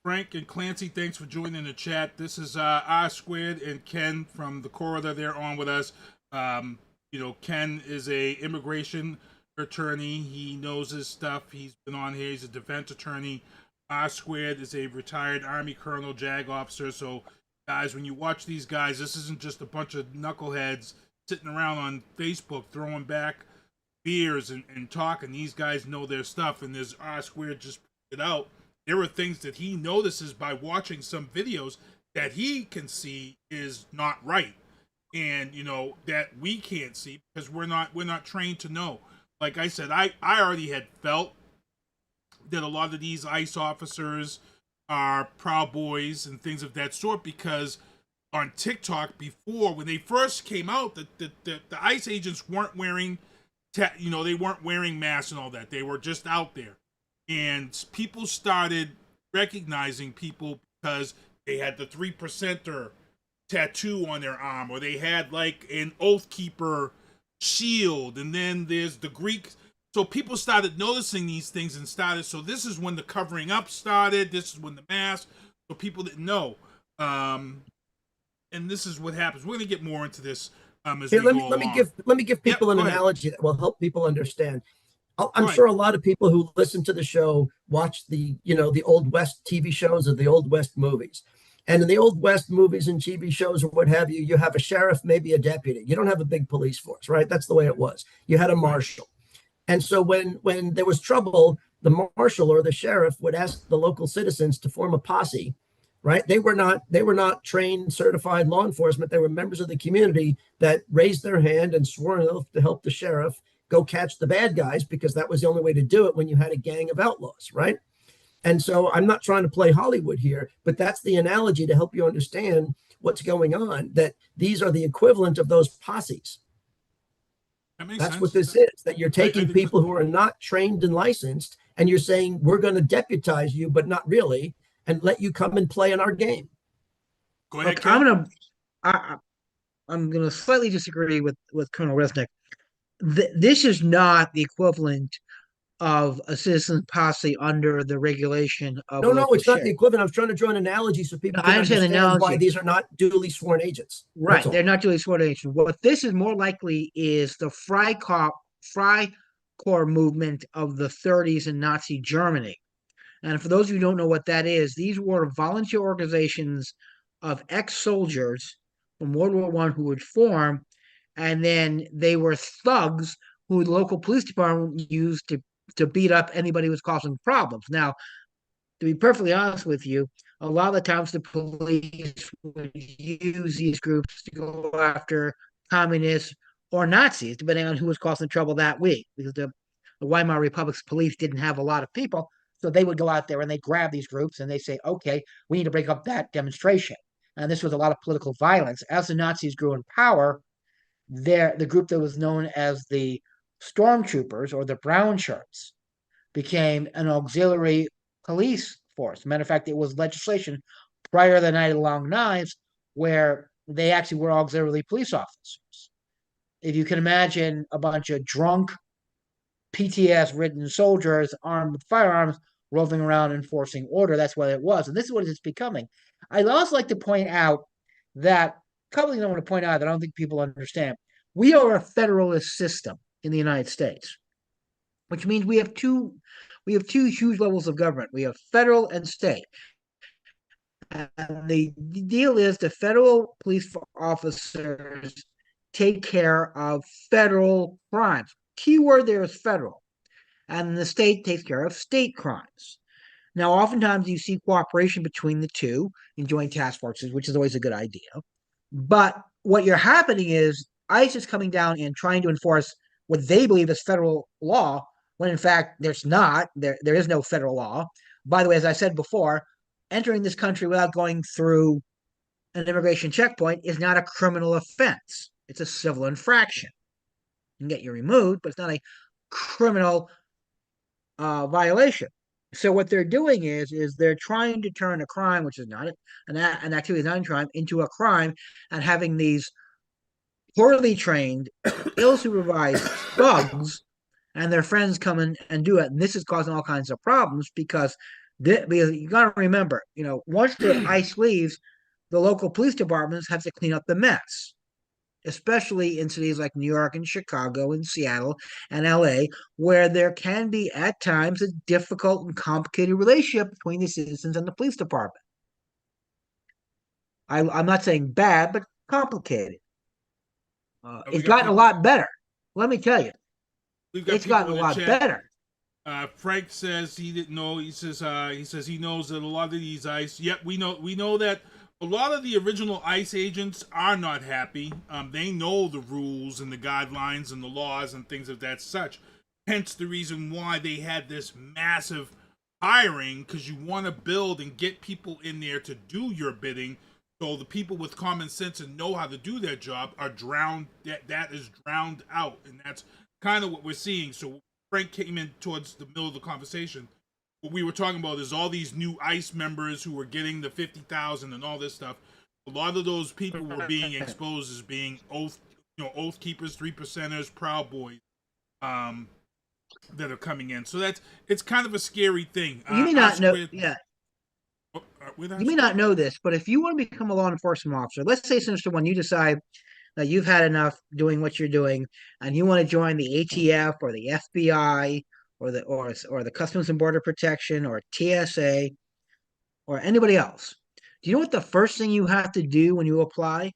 Frank and Clancy, thanks for joining the chat. This is R Squared and Ken from the Corridor. They're on with us. You know, Ken is a immigration attorney. He knows his stuff. He's been on here. He's a defense attorney. R Squared is a retired Army Colonel, JAG officer. So, guys, when you watch these guys, this isn't just a bunch of knuckleheads sitting around on Facebook throwing back beers and talking. These guys know their stuff, and there's R Squared just put it out. There are things that he notices by watching some videos that he can see is not right, and you know that we can't see because we're not trained to know. Like I said, I already had felt that a lot of these ICE officers are Proud Boys and things of that sort, because on TikTok before, when they first came out, the ICE agents weren't wearing, they weren't wearing masks and all that. They were just out there. And people started recognizing people because they had the 3%er tattoo on their arm, or they had like an Oath Keeper shield, and then there's the Greek. So people started noticing these things and started. So this is when the covering up started. This is when the mask. So people didn't know. And this is what happens. We're going to get more into this as we go along. Let me give people an analogy that will help people understand. I'm sure a lot of people who listen to the show watch the Old West TV shows or the Old West movies. And in the Old West movies and TV shows or what have you, you have a sheriff, maybe a deputy. You don't have a big police force, right? That's the way it was. You had a marshal. And so when there was trouble, the marshal or the sheriff would ask the local citizens to form a posse, right? They were not trained, certified law enforcement. They were members of the community that raised their hand and swore an oath to help the sheriff go catch the bad guys, because that was the only way to do it when you had a gang of outlaws, right? And so I'm not trying to play Hollywood here, but that's the analogy to help you understand what's going on, that these are the equivalent of those posses. That's what this is, that you're taking people who are not trained and licensed, and you're saying, we're going to deputize you, but not really, and let you come and play in our game. Go ahead, I'm gonna slightly disagree with Colonel Resnick. This is not the equivalent of a citizen posse under the regulation of No, it's not sheriff. the equivalent. I was trying to draw an analogy so people can I understand the understand why analogy. these are not duly sworn agents. Right, they're not duly sworn agents. What this is more likely is the Freikorps movement of the 30s in Nazi Germany. And for those of you who don't know what that is, these were volunteer organizations of ex-soldiers from World War I who would form, and then they were thugs who the local police department used to beat up anybody who was causing problems. Now, to be perfectly honest with you, a lot of the times the police would use these groups to go after communists or Nazis, depending on who was causing trouble that week, because the Weimar Republic's police didn't have a lot of people. So they would go out there and they grab these groups and they say, okay, we need to break up that demonstration. And this was a lot of political violence. As the Nazis grew in power, the group that was known as the Stormtroopers or the Brown Shirts became an auxiliary police force. Matter of fact, it was legislation prior to the Night of the Long Knives where they actually were auxiliary police officers. If you can imagine a bunch of drunk, PTS-ridden soldiers armed with firearms roving around enforcing order, that's what it was. And this is what it's becoming. I'd also like to point out that, a couple of things I want to point out that I don't think people understand. We are a federalist system in the United States, which means we have two huge levels of government. We have federal and state. And the deal is the federal police officers take care of federal crimes. Key word there is federal. And the state takes care of state crimes. Now, oftentimes you see cooperation between the two in joint task forces, which is always a good idea. But what you're happening is ICE is coming down and trying to enforce what they believe is federal law, when in fact there's not. There is no federal law. By the way, as I said before, entering this country without going through an immigration checkpoint is not a criminal offense. It's a civil infraction. You can get you removed, but it's not a criminal violation. So what they're doing is they're trying to turn a crime, which is not an activity, not a crime, into a crime, and having these poorly trained, ill-supervised thugs and their friends come in and do it. And this is causing all kinds of problems because you got to remember, once the ICE leaves, the local police departments have to clean up the mess, especially in cities like New York and Chicago and Seattle and LA, where there can be at times a difficult and complicated relationship between the citizens and the police department. I'm not saying bad, but complicated. It's gotten a lot better. Let me tell you. It's gotten a lot better. Frank says he didn't know. He says he knows that a lot of these ICE. Yep, we know that a lot of the original ICE agents are not happy. They know the rules and the guidelines and the laws and things of that such. Hence the reason why they had this massive hiring, because you want to build and get people in there to do your bidding. So the people with common sense and know how to do their job are drowned. That is drowned out, and that's kind of what we're seeing. So Frank came in towards the middle of the conversation. What we were talking about is all these new ICE members who were getting the 50,000 and all this stuff. A lot of those people were being exposed as being oath keepers, 3%ers, Proud Boys, that are coming in. So it's kind of a scary thing. You may not know. Yeah. You may not know this, but if you want to become a law enforcement officer, let's say, Sinister One, you decide that you've had enough doing what you're doing, and you want to join the ATF or the FBI or the Customs and Border Protection or TSA or anybody else. Do you know what the first thing you have to do when you apply?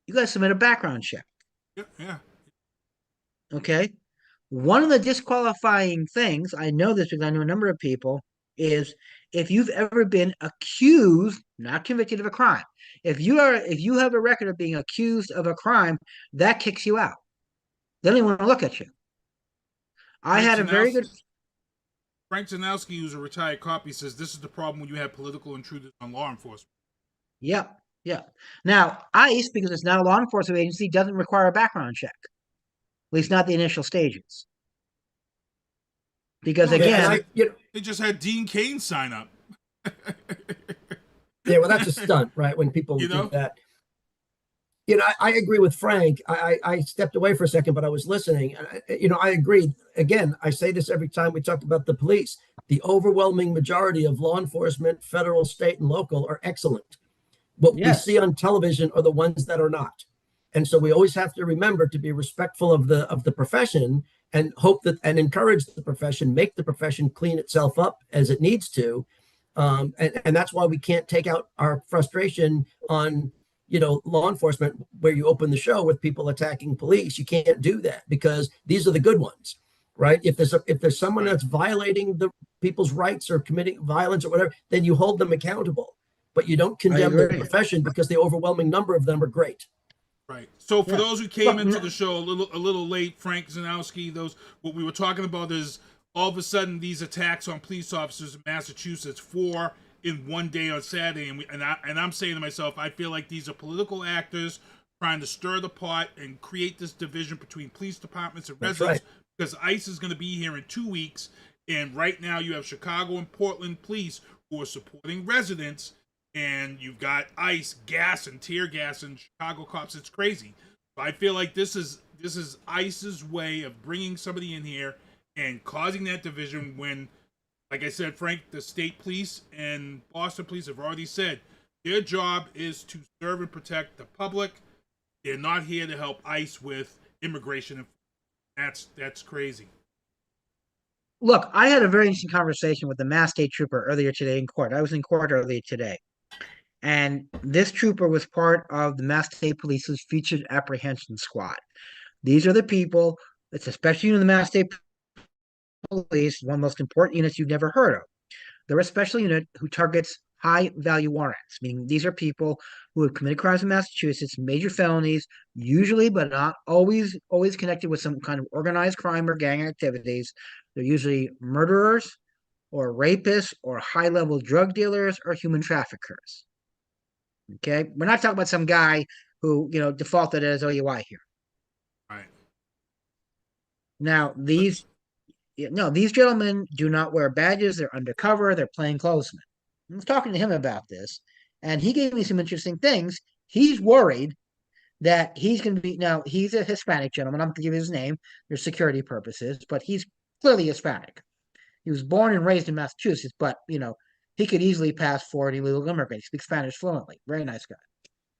You got to submit a background check. Yeah. Okay. One of the disqualifying things, I know this because I know a number of people, is if you've ever been accused, not convicted of a crime. If you have a record of being accused of a crime, that kicks you out. They don't even want to look at you. I had a very good. Frank Zanowski, who's a retired cop, he says this is the problem when you have political intruders on law enforcement. Yep, yep. Now, ICE, because it's not a law enforcement agency, doesn't require a background check. At least not the initial stages. Because again, they just had Dean Cain sign up. Yeah, well, that's a stunt, right? When people do that. I agree with Frank. I stepped away for a second, but I was listening. I agree. Again, I say this every time we talk about the police. The overwhelming majority of law enforcement, federal, state, and local, are excellent. What we see on television are the ones that are not. And so we always have to remember to be respectful of the profession and hope that and encourage the profession, make the profession clean itself up as it needs to. And that's why we can't take out our frustration on law enforcement, where you open the show with people attacking police. You can't do that because these are the good ones, right? If there's someone that's violating the people's rights or committing violence or whatever, then you hold them accountable, but you don't condemn the profession because the overwhelming number of them are great. Right. So for those who came into the show a little late, Frank Zanowski, what we were talking about is all of a sudden these attacks on police officers in Massachusetts, 4 in one day on Saturday, and I'm saying to myself, I feel like these are political actors trying to stir the pot and create this division between police departments and residents, because ICE is going to be here in 2 weeks, and right now you have Chicago and Portland police who are supporting residents, and you've got ICE gas and tear gas and Chicago cops. It's crazy. So I feel like this is ICE's way of bringing somebody in here and causing that division when, like I said, Frank, the state police and Boston police have already said their job is to serve and protect the public. They're not here to help ICE with immigration. That's crazy. Look, I had a very interesting conversation with the Mass State Trooper earlier today in court. I was in court earlier today. And this trooper was part of the Mass State Police's featured apprehension squad. These are the people, it's especially in the Mass State Police, one of the most important units you've never heard of. They're a special unit who targets high-value warrants, meaning these are people who have committed crimes in Massachusetts, major felonies, usually but not always connected with some kind of organized crime or gang activities. They're usually murderers or rapists or high-level drug dealers or human traffickers. Okay, we're not talking about some guy who defaulted as OUI here. Right. Now these gentlemen do not wear badges. They're undercover. They're plainclothesmen. I was talking to him about this, and he gave me some interesting things. He's worried that he's going to be he's a Hispanic gentleman. I'm not going to give his name for security purposes, but he's clearly Hispanic. He was born and raised in Massachusetts, but he could easily pass for an illegal immigrant. He speaks Spanish fluently. Very nice guy.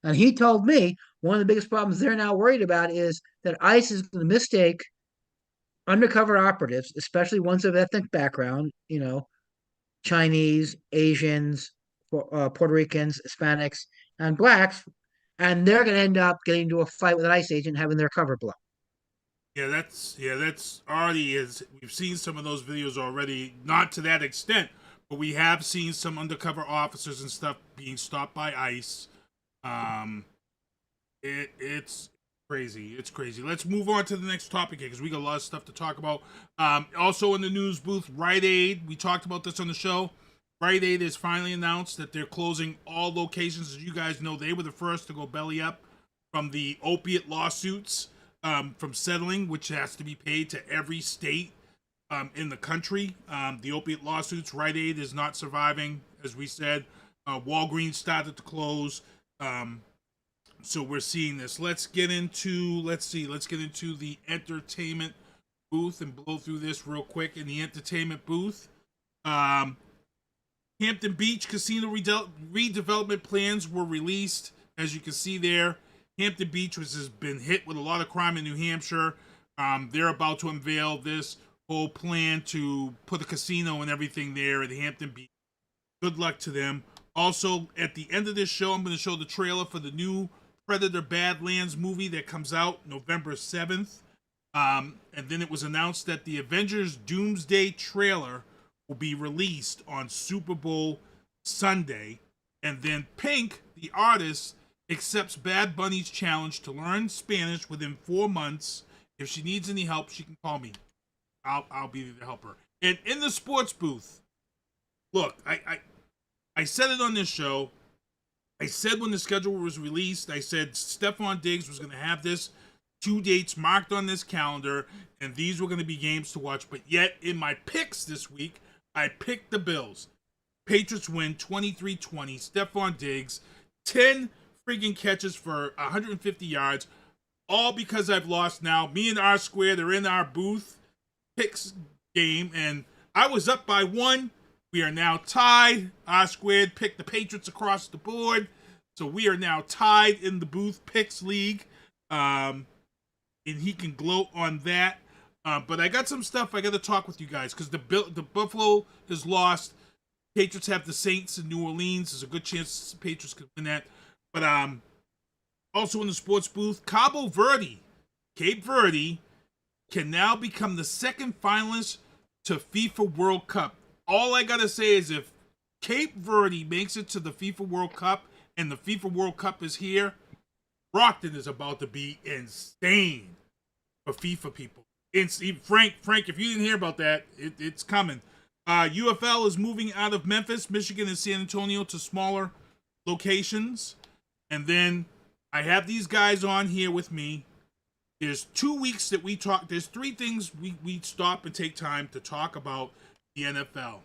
And he told me one of the biggest problems they're now worried about is that ICE is going to mistake undercover operatives, especially ones of ethnic background, Chinese, Asians, Puerto Ricans, Hispanics, and blacks, and they're going to end up getting into a fight with an ICE agent, having their cover blown. Yeah, that's already we've seen some of those videos already, not to that extent, but we have seen some undercover officers and stuff being stopped by ICE. It's crazy. It's crazy. Let's move on to the next topic here because we got a lot of stuff to talk about. Also in the news booth, Rite Aid. We talked about this on the show. Rite Aid has finally announced that they're closing all locations. As you guys know, they were the first to go belly up from the opiate lawsuits from settling, which has to be paid to every state in the country. The opiate lawsuits, Rite Aid is not surviving, as we said. Walgreens started to close. So we're seeing this. Let's get into the entertainment booth and blow through this real quick. In the entertainment booth, Hampton Beach Casino redevelopment plans were released. As you can see there, Hampton Beach has been hit with a lot of crime in New Hampshire. They're about to unveil this whole plan to put a casino and everything there at Hampton Beach. Good luck to them. Also, at the end of this show, I'm going to show the trailer for the new Predator Badlands movie that comes out November 7th. And then it was announced that the Avengers Doomsday trailer will be released on Super Bowl Sunday. And then Pink, the artist, accepts Bad Bunny's challenge to learn Spanish within 4 months. If she needs any help, she can call me. I'll be there to help her. And in the sports booth, look, I said it on this show. I said when the schedule was released, I said Stephon Diggs was going to have this 2 dates marked on this calendar, and these were going to be games to watch. But yet, in my picks this week, I picked the Bills. Patriots win 23-20. Stephon Diggs, 10 freaking catches for 150 yards, all because I've lost now. Me and R Squared are in our booth picks game, and I was up by 1. We are now tied. R Squared picked the Patriots across the board, so we are now tied in the booth picks league. And he can gloat on that. But I got some stuff I got to talk with you guys, because the Buffalo has lost. Patriots have the Saints in New Orleans. There's a good chance the Patriots could win that. But also in the sports booth, Cabo Verde, Cape Verde, can now become the second finalist to FIFA World Cup. All I got to say is if Cape Verde makes it to the FIFA World Cup and the FIFA World Cup is here, Brockton is about to be insane for FIFA people. Frank, if you didn't hear about that, it's coming. UFL is moving out of Memphis, Michigan, and San Antonio to smaller locations. And then I have these guys on here with me. There's 2 weeks that we talk. There's 3 things we stop and take time to talk about the NFL.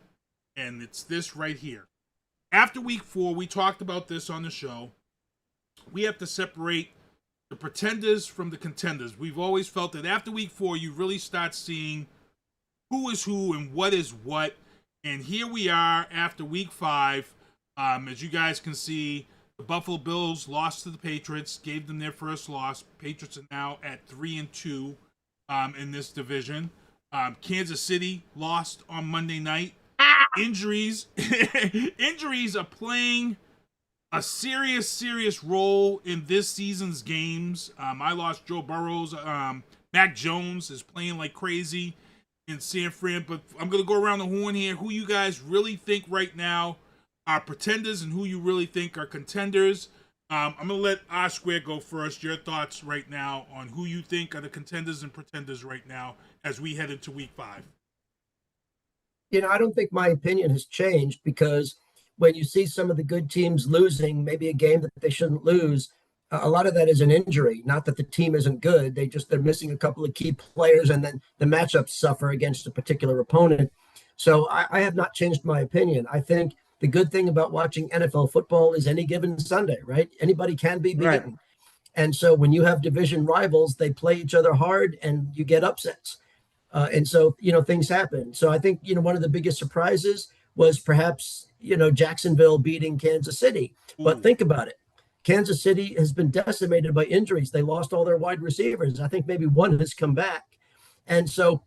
And it's this right here. After week 4, we talked about this on the show. We have to separate the pretenders from the contenders. We've always felt that after week 4, you really start seeing who is who and what is what. And here we are after week 5. As you guys can see, the Buffalo Bills lost to the Patriots, gave them their first loss. Patriots are now at 3-2 in this division. Kansas City lost on Monday night. Injuries are playing a serious role in this season's games. I lost Joe Burrows. Mac Jones is playing like crazy in San Fran. But I'm going to go around the horn here. Who you guys really think right now are pretenders and who you really think are contenders? I'm going to let R Square go first. Your thoughts right now on who you think are the contenders and pretenders right now as we head into week 5. I don't think my opinion has changed, because when you see some of the good teams losing, maybe a game that they shouldn't lose, a lot of that is an injury. Not that the team isn't good. They're missing a couple of key players, and then the matchups suffer against a particular opponent. So I have not changed my opinion. I think the good thing about watching NFL football is any given Sunday, right? Anybody can be beaten. Right. And so when you have division rivals, they play each other hard and you get upsets. And so, things happen. So I think, one of the biggest surprises was perhaps, Jacksonville beating Kansas City. But think about it. Kansas City has been decimated by injuries. They lost all their wide receivers. I think maybe one has come back. And so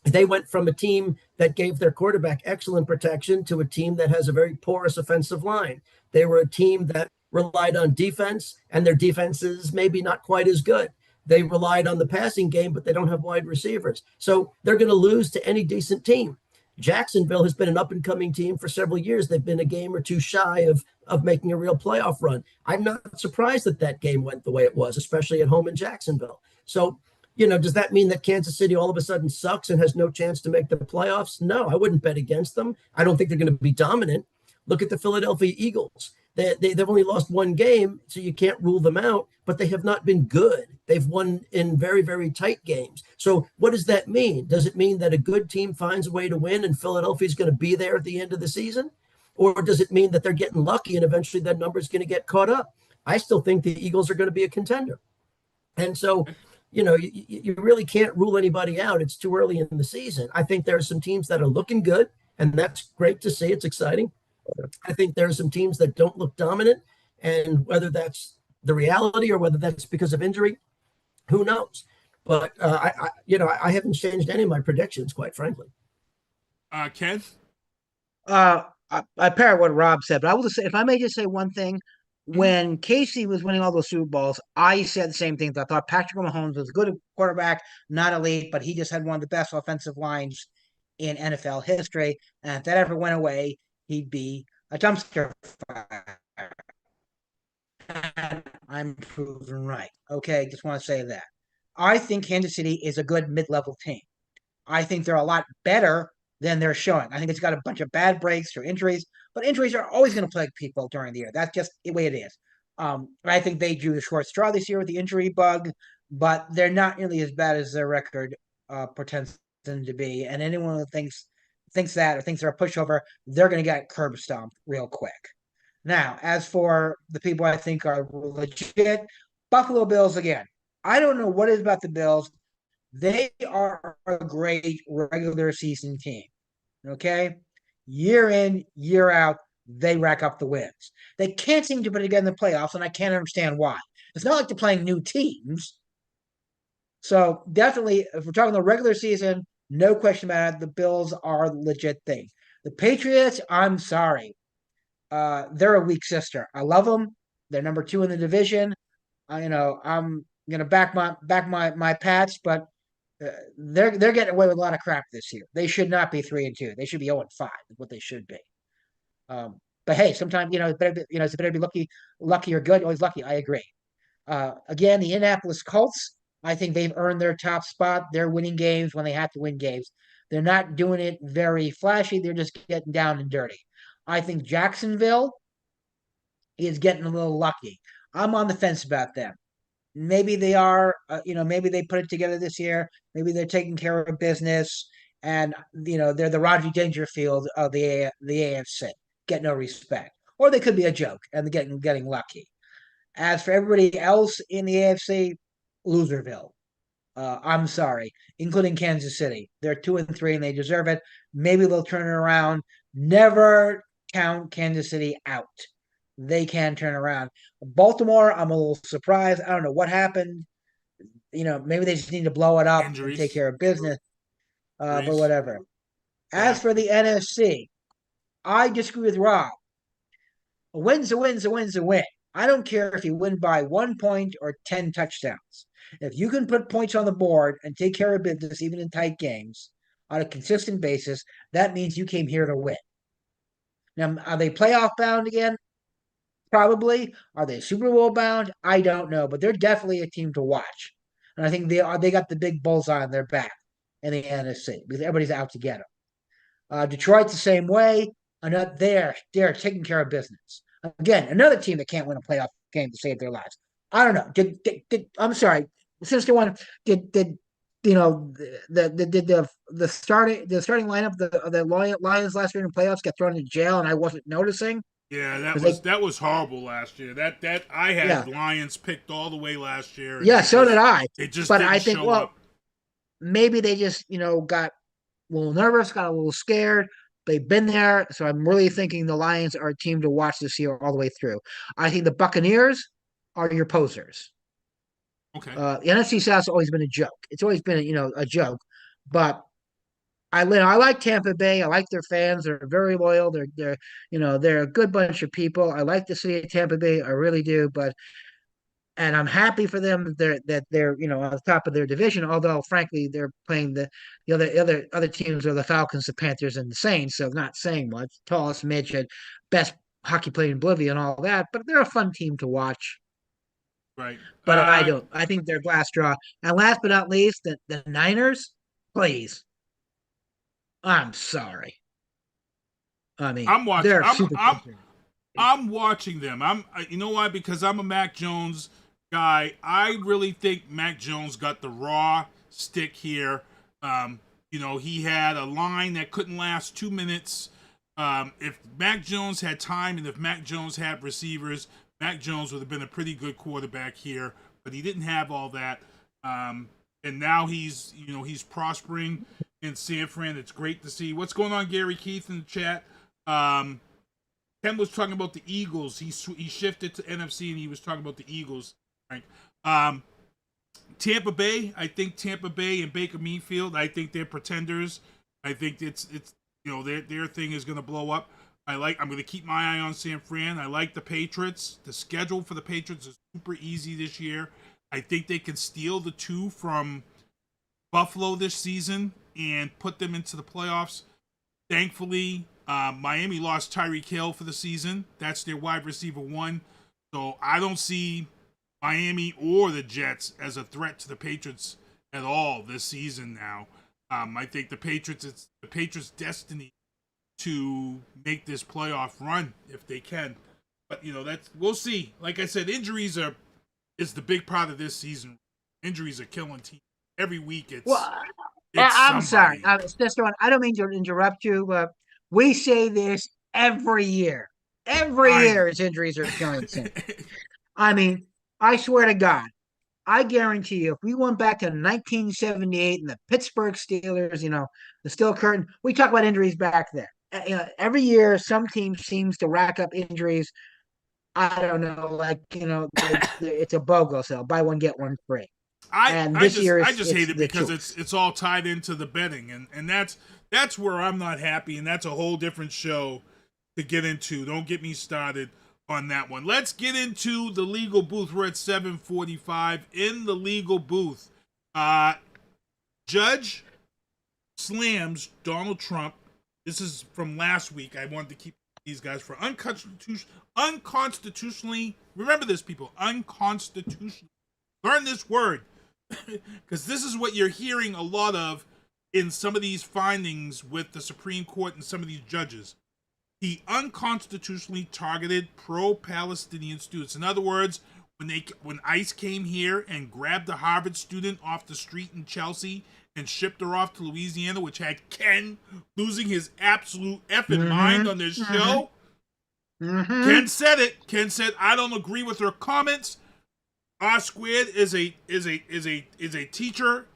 they went from a team that gave their quarterback excellent protection to a team that has a very porous offensive line. They were a team that relied on defense, and their defense is maybe not quite as good. They relied on the passing game, but they don't have wide receivers. So they're going to lose to any decent team. Jacksonville has been an up-and-coming team for several years. They've been a game or two shy of making a real playoff run. I'm not surprised that game went the way it was, especially at home in Jacksonville. So, does that mean that Kansas City all of a sudden sucks and has no chance to make the playoffs? No, I wouldn't bet against them. I don't think they're going to be dominant. Look at the Philadelphia Eagles. They've only lost one game, so you can't rule them out, but they have not been good. They've won in very, very tight games. So what does that mean? Does it mean that a good team finds a way to win and Philadelphia is going to be there at the end of the season? Or does it mean that they're getting lucky and eventually that number is going to get caught up? I still think the Eagles are going to be a contender. And so, you really can't rule anybody out. It's too early in the season. I think there are some teams that are looking good, and that's great to see. It's exciting. I think there are some teams that don't look dominant, and whether that's the reality or whether that's because of injury, who knows? But I haven't changed any of my predictions, quite frankly. Ken? I pair what Rob said, but I will just say, if I may just say one thing, when Casey was winning all those Super Bowls, I said the same things. I thought Patrick Mahomes was a good quarterback, not elite, but he just had one of the best offensive lines in NFL history. And if that ever went away, he'd be a dumpster fire. And I'm proven right. Okay, just want to say that. I think Kansas City is a good mid-level team. I think they're a lot better than they're showing. I think it's got a bunch of bad breaks or injuries, but injuries are always going to plague people during the year. That's just the way it is. I think they drew the short straw this year with the injury bug, but they're not nearly as bad as their record pretends them to be. And anyone who thinks that or thinks they're a pushover, they're going to get curb stomped real quick. Now, as for the people I think are legit, Buffalo Bills again. I don't know what is about the Bills. They are a great regular season team. Okay? Year in, year out, they rack up the wins. They can't seem to put it together in the playoffs, and I can't understand why. It's not like they're playing new teams. So definitely, if we're talking the regular season, no question about it, the Bills are a legit thing. The Patriots, I'm sorry. They're a weak sister. I love them. They're number 2 in the division. I'm gonna back my Pats, but they're getting away with a lot of crap this year. They should not be 3-2. They should be 0-5. Is what they should be. But hey, sometimes it's better to be lucky or good. Always lucky. I agree. Again, the Indianapolis Colts. I think they've earned their top spot. They're winning games when they have to win games. They're not doing it very flashy. They're just getting down and dirty. I think Jacksonville is getting a little lucky. I'm on the fence about them. Maybe they are, maybe they put it together this year. Maybe they're taking care of business, and they're the Rodney Dangerfield of the AFC. Get no respect, or they could be a joke and getting lucky. As for everybody else in the AFC, Loserville. I'm sorry, including Kansas City. They're 2-3 and they deserve it. Maybe they'll turn it around. Never count Kansas City out. They can turn around. Baltimore, I'm a little surprised. I don't know what happened. Maybe they just need to blow it up and take care of business. But whatever. As for the NFC, I disagree with Rob. A win's a win's a win's a win. I don't care if you win by 1 point or 10 touchdowns. If you can put points on the board and take care of business even in tight games on a consistent basis, that means you came here to win. Now, are they playoff bound again? Probably. Are they Super Bowl bound? I don't know, but they're definitely a team to watch. And I think they got the big bullseye on their back in the NFC because everybody's out to get them. Detroit's the same way. They're taking care of business. Again, another team that can't win a playoff game to save their lives. I don't know. I'm sorry. Since they won, did the starting lineup of the Lions last year in the playoffs get thrown into jail and I wasn't noticing? Yeah, that was horrible last year. That I had Lions picked all the way last year. Yeah, so did I. It just but didn't I think show up. Maybe they just got a little nervous, got a little scared. They've been there, so I'm really thinking the Lions are a team to watch this year all the way through. I think the Buccaneers are your posers. Okay. The NFC South's always been a joke. It's always been a joke, but I like Tampa Bay. I like their fans. They're very loyal. They're a good bunch of people. I like the city of Tampa Bay. I really do. And I'm happy for them that they're on the top of their division. Although frankly, they're playing the other teams are the Falcons, the Panthers, and the Saints. So not saying much. Tallest midget, best hockey player in Oblivion, all that. But they're a fun team to watch. Right. But I don't. I think they're glass draw. And last but not least, the Niners. Please. I'm sorry. I mean, I'm watching. They're super I'm watching them. You know why? Because I'm a Mac Jones guy. I really think Mac Jones got the raw stick here. He had a line that couldn't last 2 minutes. If Mac Jones had time and if Mac Jones had receivers, Mac Jones would have been a pretty good quarterback here. But he didn't have all that. And now he's prospering in San Fran. It's great to see. What's going on, Gary Keith, in the chat? Ken was talking about the Eagles. He shifted to NFC and he was talking about the Eagles. Right. Tampa Bay. I think Tampa Bay and Baker Mayfield. I think they're pretenders. I think it's their thing is going to blow up. I'm going to keep my eye on San Fran. I like the Patriots. The schedule for the Patriots is super easy this year. I think they can steal the 2 from Buffalo this season and put them into the playoffs. Thankfully, Miami lost Tyreek Hill for the season. That's their wide receiver 1. So I don't see Miami or the Jets as a threat to the Patriots at all this season now. I think it's the Patriots' destiny to make this playoff run if they can. But, we'll see. Like I said, injuries is the big part of this season. Injuries are killing teams. Every week it's I'm somebody. sorry. I don't mean to interrupt you, but we say this every year. Every year his injuries are killing teams. I mean, I swear to God, I guarantee you, if we went back to 1978 and the Pittsburgh Steelers, the Steel Curtain, we talk about injuries back there. Every year, some team seems to rack up injuries. I don't know, it's a BOGO sale, buy one get one free. I just hate it because it's all tied into the betting, and that's where I'm not happy, and that's a whole different show to get into. Don't get me started on that one. Let's get into the legal booth. We're at 7:45 in the legal booth. Judge slams Donald Trump. This is from last week. I wanted to keep these guys for unconstitutionally. Remember this, people. Unconstitutional. Learn this word, because this is what you're hearing a lot of in some of these findings with the Supreme Court and some of these judges. He unconstitutionally targeted pro-Palestinian students. In other words, when ICE came here and grabbed a Harvard student off the street in Chelsea and shipped her off to Louisiana, which had Ken losing his absolute effing mind on this show. Ken said it. Ken said, "I don't agree with her comments. R Squared is a teacher."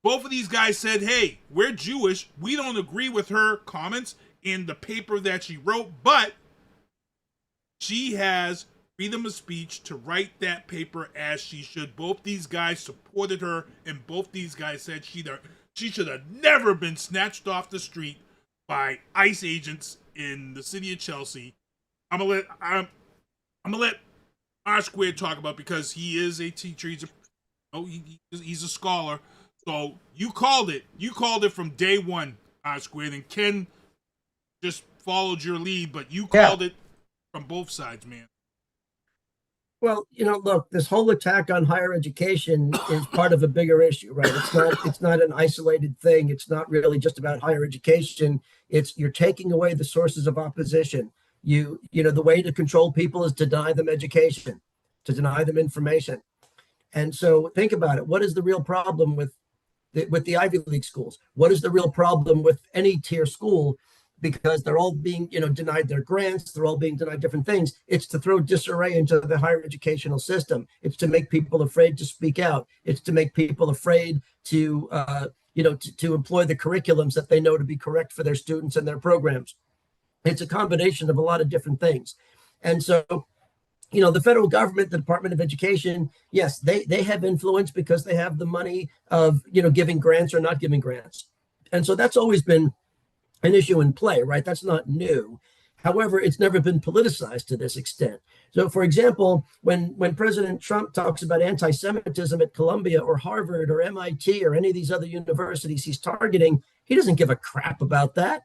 Both of these guys said, "Hey, we're Jewish. We don't agree with her comments in the paper that she wrote, but she has freedom of speech to write that paper as she should." Both these guys supported her, and both these guys said she should have never been snatched off the street by ICE agents in the city of Chelsea. I'm gonna let R Squared talk about, because he is a teacher. He's a scholar. So you called it. You called it from day one, R Squared, and Ken just followed your lead, but you called it from both sides, man. Well, look, this whole attack on higher education is part of a bigger issue, right? It's not an isolated thing. It's not really just about higher education. You're taking away the sources of opposition. The way to control people is to deny them education, to deny them information. And so think about it. What is the real problem with the Ivy League schools? What is the real problem with any tier school? Because they're all being, denied their grants. They're all being denied different things. It's to throw disarray into the higher educational system. It's to make people afraid to speak out. It's to make people afraid to employ the curriculums that they know to be correct for their students and their programs. It's a combination of a lot of different things. And so, the federal government, the Department of Education, yes, they have influence because they have the money of, giving grants or not giving grants. And so that's always been an issue in play, right? That's not new. However, it's never been politicized to this extent. So, for example, when President Trump talks about anti-Semitism at Columbia or Harvard or MIT or any of these other universities he's targeting, he doesn't give a crap about that.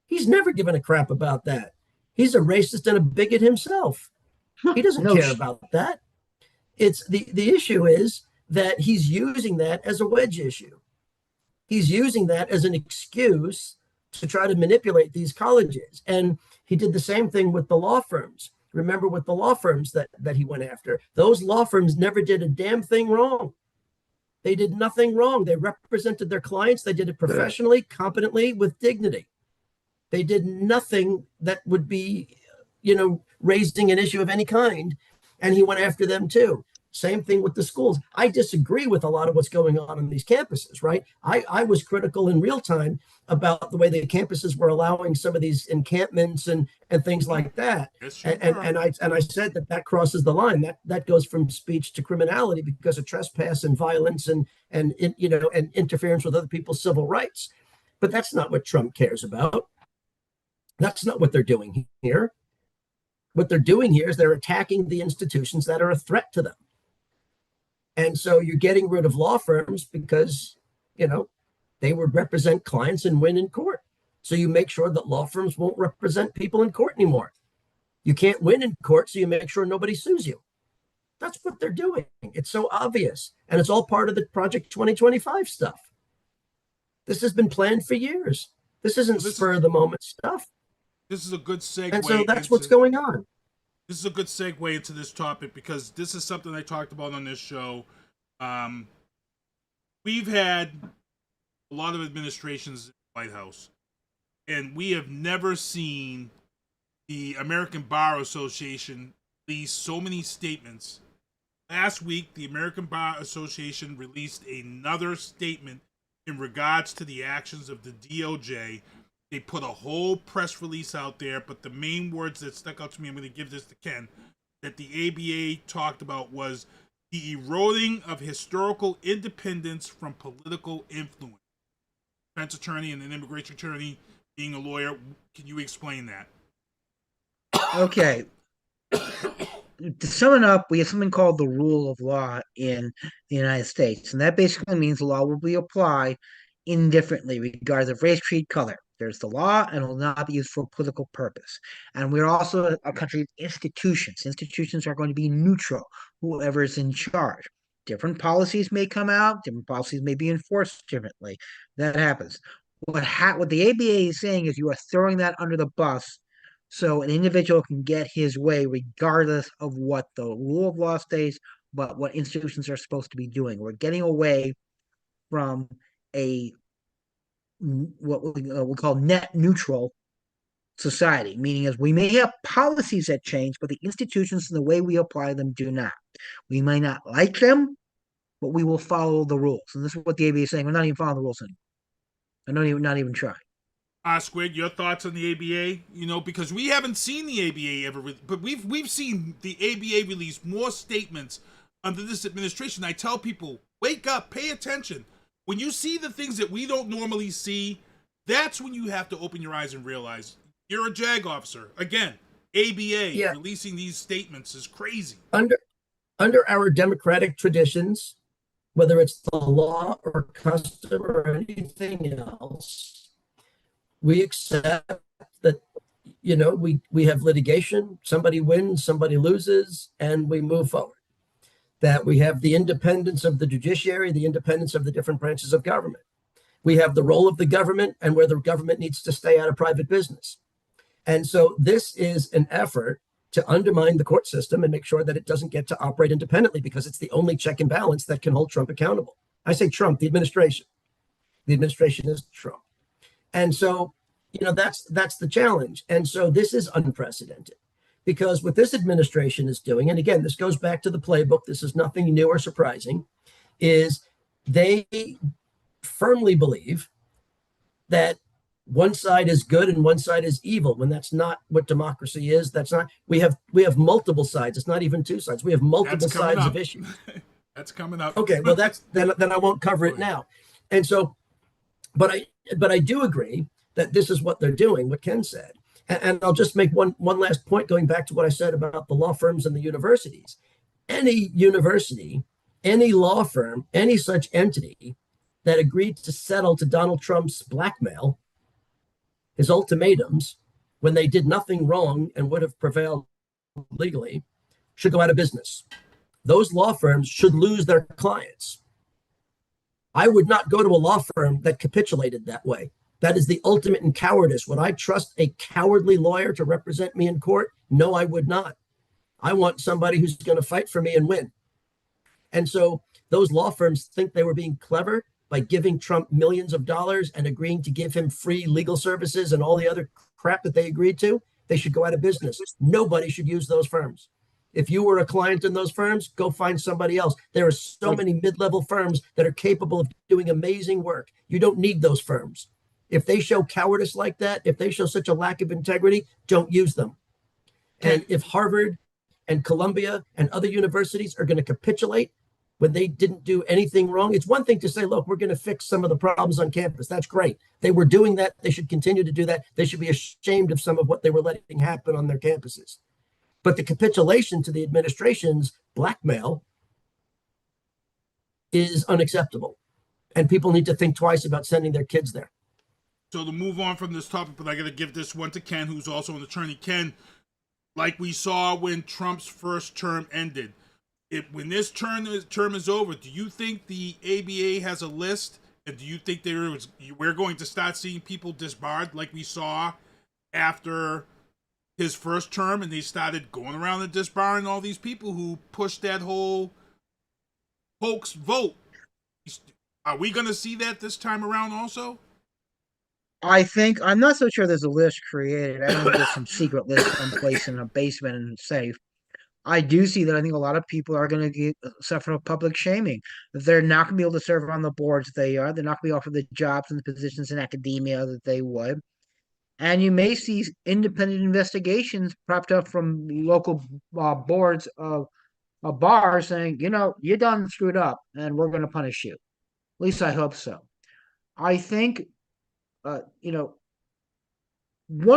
He's never given a crap about that. He's a racist and a bigot himself. He doesn't care about that. It's the issue is that he's using that as a wedge issue. He's using that as an excuse to try to manipulate these colleges. And he did the same thing with the law firms. Remember, with the law firms that he went after, those law firms never did a damn thing wrong. They did nothing wrong. They represented their clients. They did it professionally, competently, with dignity. They did nothing that would be, raising an issue of any kind. And he went after them too. Same thing with the schools. I disagree with a lot of what's going on these campuses, right? I was critical in real time about the way the campuses were allowing some of these encampments and things like that. And I said that crosses the line. That goes from speech to criminality because of trespass and violence and interference with other people's civil rights. But that's not what Trump cares about. That's not what they're doing here. What they're doing here is they're attacking the institutions that are a threat to them. And so you're getting rid of law firms because, they would represent clients and win in court. So you make sure that law firms won't represent people in court anymore. You can't win in court, so you make sure nobody sues you. That's what they're doing. It's so obvious. And it's all part of the Project 2025 stuff. This has been planned for years. This isn't spur of the moment stuff. This is a good segue. And so that's what's going on. This is a good segue into this topic because this is something I talked about on this show. We've had a lot of administrations in the White House, and we have never seen the American Bar Association release so many statements. Last week, the American Bar Association released another statement in regards to the actions of the DOJ. They put a whole press release out there, but the main words that stuck out to me, I'm going to give this to Ken, that the ABA talked about was the eroding of historical independence from political influence. Defense attorney and an immigration attorney being a lawyer, can you explain that? Okay. To sum it up, we have something called the rule of law in the United States, and that basically means the law will be applied indifferently, regardless of race, creed, color. There's the law, and it will not be used for a political purpose. And we're also a country of institutions. Institutions are going to be neutral, whoever is in charge. Different policies may come out, different policies may be enforced differently. That happens. What the ABA is saying is you are throwing that under the bus so an individual can get his way regardless of what the rule of law states, but what institutions are supposed to be doing. We're getting away from what we call net neutral society, meaning as we may have policies that change, but the institutions and the way we apply them do not. We may not like them, but we will follow the rules. And this is what the ABA is saying. We're not even following the rules anymore. Not even trying. Squid, your thoughts on the ABA? Because we haven't seen the ABA ever, but we've seen the ABA release more statements under this administration. I tell people, wake up, pay attention. When you see the things that we don't normally see, that's when you have to open your eyes and realize you're a JAG officer. Again, ABA releasing these statements is crazy. Under our democratic traditions, whether it's the law or custom or anything else, we accept that, we have litigation, somebody wins, somebody loses, and we move forward. That we have the independence of the judiciary, the independence of the different branches of government. We have the role of the government and where the government needs to stay out of private business. And so this is an effort to undermine the court system and make sure that it doesn't get to operate independently because it's the only check and balance that can hold Trump accountable. I say Trump, the administration. The administration is Trump. And so, that's the challenge. And so this is unprecedented because what this administration is doing, and again, this goes back to the playbook, this is nothing new or surprising, is they firmly believe that one side is good and one side is evil, when that's not what democracy is. That's not, we have multiple sides. It's not even two sides. We have multiple sides of issues. That's coming up. Okay, well, then I won't cover it now. And so, but I do agree that this is what they're doing, what Ken said. And I'll just make one last point going back to what I said about the law firms and the universities. Any university, any law firm, any such entity that agreed to settle to Donald Trump's blackmail, his ultimatums, when they did nothing wrong and would have prevailed legally, should go out of business. Those law firms should lose their clients. I would not go to a law firm that capitulated that way. That is the ultimate in cowardice. Would I trust a cowardly lawyer to represent me in court? No, I would not. I want somebody who's going to fight for me and win. And so those law firms think they were being clever by giving Trump millions of dollars and agreeing to give him free legal services and all the other crap that they agreed to. They should go out of business. Nobody should use those firms. If you were a client in those firms, go find somebody else. There are so many mid-level firms that are capable of doing amazing work. You don't need those firms. If they show cowardice like that, if they show such a lack of integrity, don't use them. And if Harvard and Columbia and other universities are going to capitulate when they didn't do anything wrong. It's one thing to say, look, we're going to fix some of the problems on campus. That's great. They were doing that. They should continue to do that. They should be ashamed of some of what they were letting happen on their campuses. But the capitulation to the administration's blackmail is unacceptable. And people need to think twice about sending their kids there. So to move on from this topic, but I got to give this one to Ken, who's also an attorney. Ken, like we saw when Trump's first term ended, when this term is over, do you think the ABA has a list? And do you think we're going to start seeing people disbarred like we saw after his first term, and they started going around and disbarring all these people who pushed that whole hoax vote? Are we going to see that this time around also? I'm not so sure there's a list created. I don't think there's some secret list someplace in a basement and safe. I do see that I think a lot of people are going to suffer public shaming. They're not going to be able to serve on the boards they are. They're not going to be offered the jobs and the positions in academia that they would. And you may see independent investigations propped up from local boards of bars saying, you done screwed up and we're going to punish you. At least I hope so. I think, one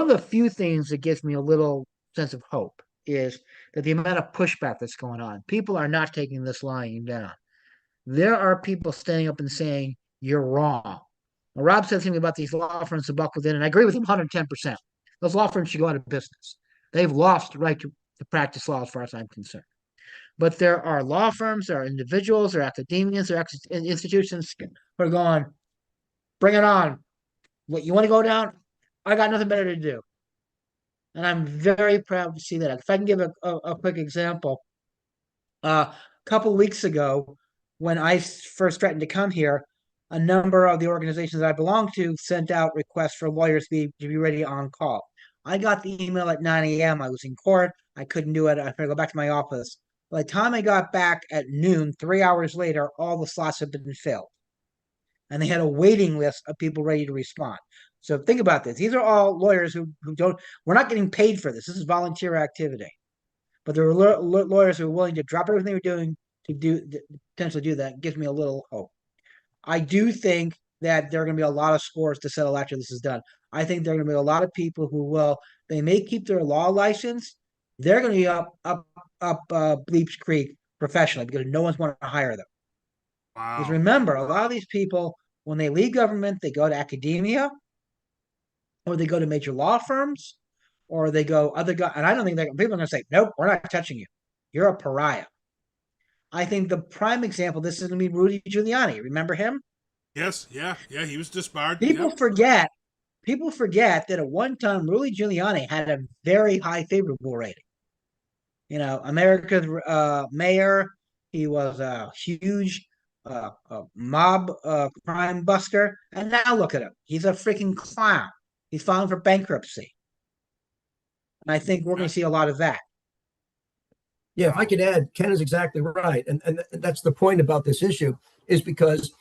of the few things that gives me a little sense of hope is that the amount of pushback that's going on. People are not taking this lying down. There are people standing up and saying, you're wrong. Now, Rob said something about these law firms that buck within, and I agree with him 110%. Those law firms should go out of business. They've lost the right to practice law as far as I'm concerned. But there are law firms, there are individuals, there are academians, there are institutions who are going, bring it on. What, you want to go down? I got nothing better to do. And I'm very proud to see that. If I can give a quick example, a couple of weeks ago, when I first threatened to come here, a number of the organizations I belong to sent out requests for lawyers to be ready on call. I got the email at 9 a.m. I was in court. I couldn't do it. I had to go back to my office. By the time I got back at noon, 3 hours later, all the slots had been filled. And they had a waiting list of people ready to respond. So think about this. These are all lawyers who we're not getting paid for this. This is volunteer activity. But there are lawyers who are willing to drop everything they were doing to potentially do that. It gives me a little hope. I do think that there are going to be a lot of scores to settle after this is done. I think there are going to be a lot of people who they may keep their law license. They're going to be up Bleeps Creek professionally because no one's wanting to hire them. Wow. Because remember, a lot of these people, when they leave government, they go to academia, or they go to major law firms, or they go and I don't think people are going to say, nope, we're not touching you. You're a pariah. I think the prime example of this is going to be Rudy Giuliani. Remember him? Yes, yeah, he was disbarred. People forget that at one time Rudy Giuliani had a very high favorable rating. America's mayor. He was a huge mob crime buster, and now look at him. He's a freaking clown. He's filing for bankruptcy. And I think we're going to see a lot of that. Yeah, if I could add, Ken is exactly right. And that's the point about this issue, is because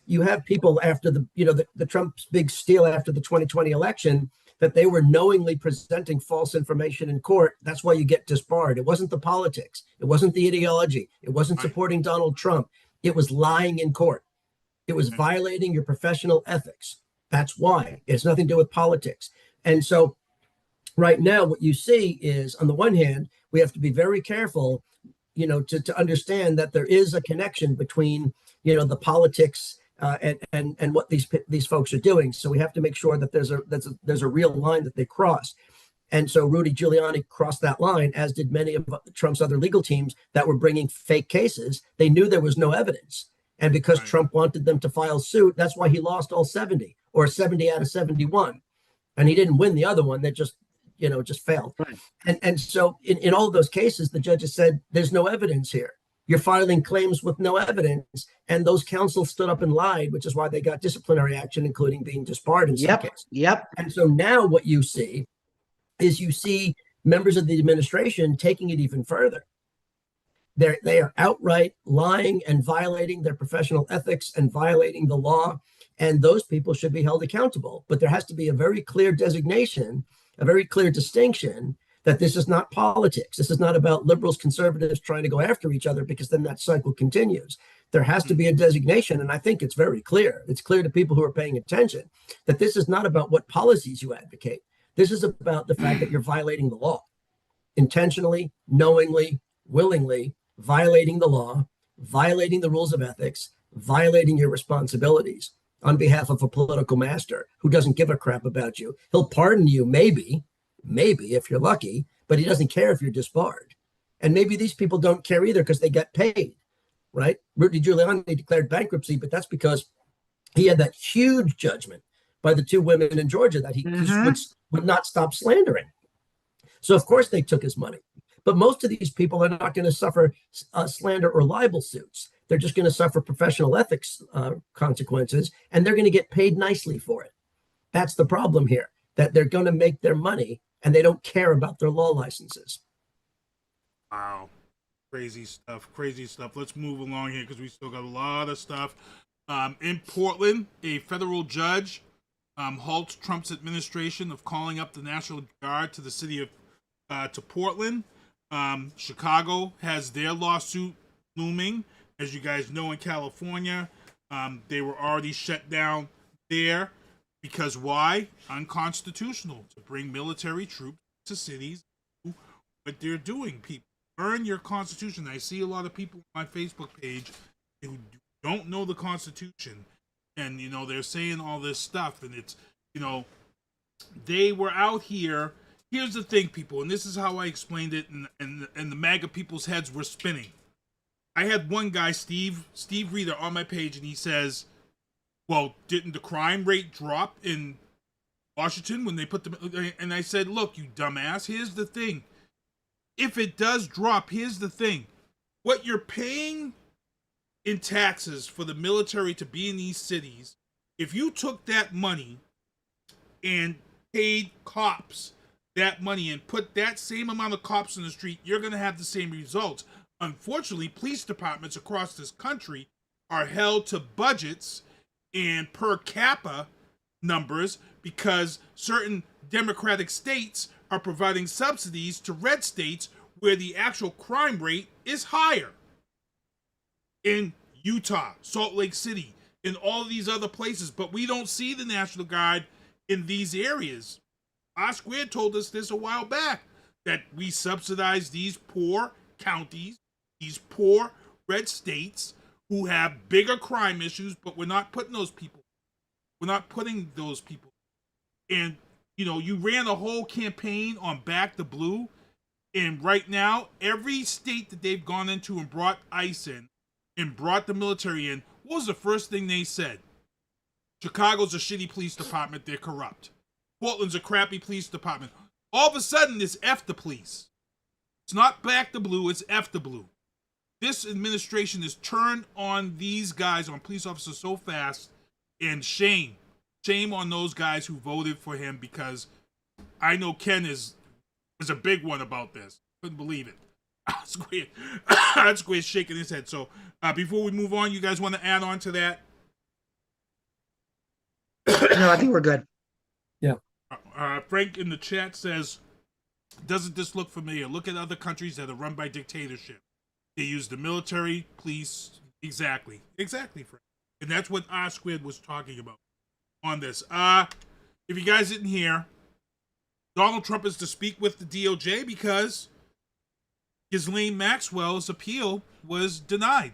you have people after the Trump's big steal after the 2020 election, that they were knowingly presenting false information in court. That's why you get disbarred. It wasn't the politics. It wasn't the ideology. It wasn't supporting Donald Trump. It was lying in court. It was violating your professional ethics. That's why. It's nothing to do with politics. And so right now, what you see is, on the one hand, we have to be very careful, to understand that there is a connection between, the politics and what these folks are doing. So we have to make sure that there's a real line that they cross. And so Rudy Giuliani crossed that line, as did many of Trump's other legal teams that were bringing fake cases. They knew there was no evidence. And because Trump wanted them to file suit, that's why he lost all 70 or 70 out of 71. And he didn't win the other one. That just failed. Right. And so in all of those cases, the judges said, there's no evidence here. You're filing claims with no evidence. And those counsels stood up and lied, which is why they got disciplinary action, including being disbarred in some cases. Yep. And so now what you see is members of the administration taking it even further. They are outright lying and violating their professional ethics and violating the law. And those people should be held accountable. But there has to be a very clear designation, a very clear distinction that this is not politics. This is not about liberals, conservatives trying to go after each other, because then that cycle continues. There has to be a designation, and I think it's very clear. It's clear to people who are paying attention that this is not about what policies you advocate. This is about the fact that you're violating the law. Intentionally, knowingly, willingly violating the law, violating the rules of ethics, violating your responsibilities on behalf of a political master who doesn't give a crap about you. He'll pardon you, maybe if you're lucky, but he doesn't care if you're disbarred. And maybe these people don't care either because they get paid, right? Rudy Giuliani declared bankruptcy, but that's because he had that huge judgment by the two women in Georgia that he just would not stop slandering. So of course they took his money. But most of these people are not going to suffer slander or libel suits. They're just going to suffer professional ethics consequences, and they're going to get paid nicely for it. That's the problem here, that they're going to make their money and they don't care about their law licenses. Wow. Crazy stuff. Let's move along here because we still got a lot of stuff. In Portland, a federal judge halts Trump's administration of calling up the National Guard to the city of to Portland. Chicago has their lawsuit looming. As you guys know, in California, they were already shut down there because why? Unconstitutional to bring military troops to cities. What they're doing, people. Learn your Constitution. I see a lot of people on my Facebook page who don't know the Constitution, and they're saying all this stuff, and it's they were out here. Here's the thing, people, and this is how I explained it, and the MAGA people's heads were spinning. I had one guy, Steve Reader, on my page, and he says, well, didn't the crime rate drop in Washington when they put the... And I said, look, you dumbass, here's the thing. If it does drop, here's the thing. What you're paying in taxes for the military to be in these cities, if you took that money and paid cops that money and put that same amount of cops in the street, you're going to have the same results. Unfortunately, police departments across this country are held to budgets and per capita numbers because certain Democratic states are providing subsidies to red states where the actual crime rate is higher. In Utah, Salt Lake City, in all of these other places, but we don't see the National Guard in these areas. R-Squared told us this a while back, that we subsidize these poor counties, these poor red states who have bigger crime issues, but we're not putting those people. We're not putting those people. And, you ran a whole campaign on Back the Blue, and right now, every state that they've gone into and brought ICE in and brought the military in, what was the first thing they said? Chicago's a shitty police department, they're corrupt. Portland's a crappy police department. All of a sudden, it's F the police. It's not Back the Blue, it's F the Blue. This administration is turned on these guys, on police officers so fast, and shame on those guys who voted for him, because I know Ken is a big one about this. Couldn't believe it. Square's shaking his head. So before we move on, you guys want to add on to that? No, I think we're good. Yeah. Frank in the chat says, doesn't this look familiar? Look at other countries that are run by dictatorship. They use the military, police. Exactly, Frank. And that's what R-Squared was talking about on this. If you guys didn't hear, Donald Trump is to speak with the DOJ because Ghislaine Maxwell's appeal was denied.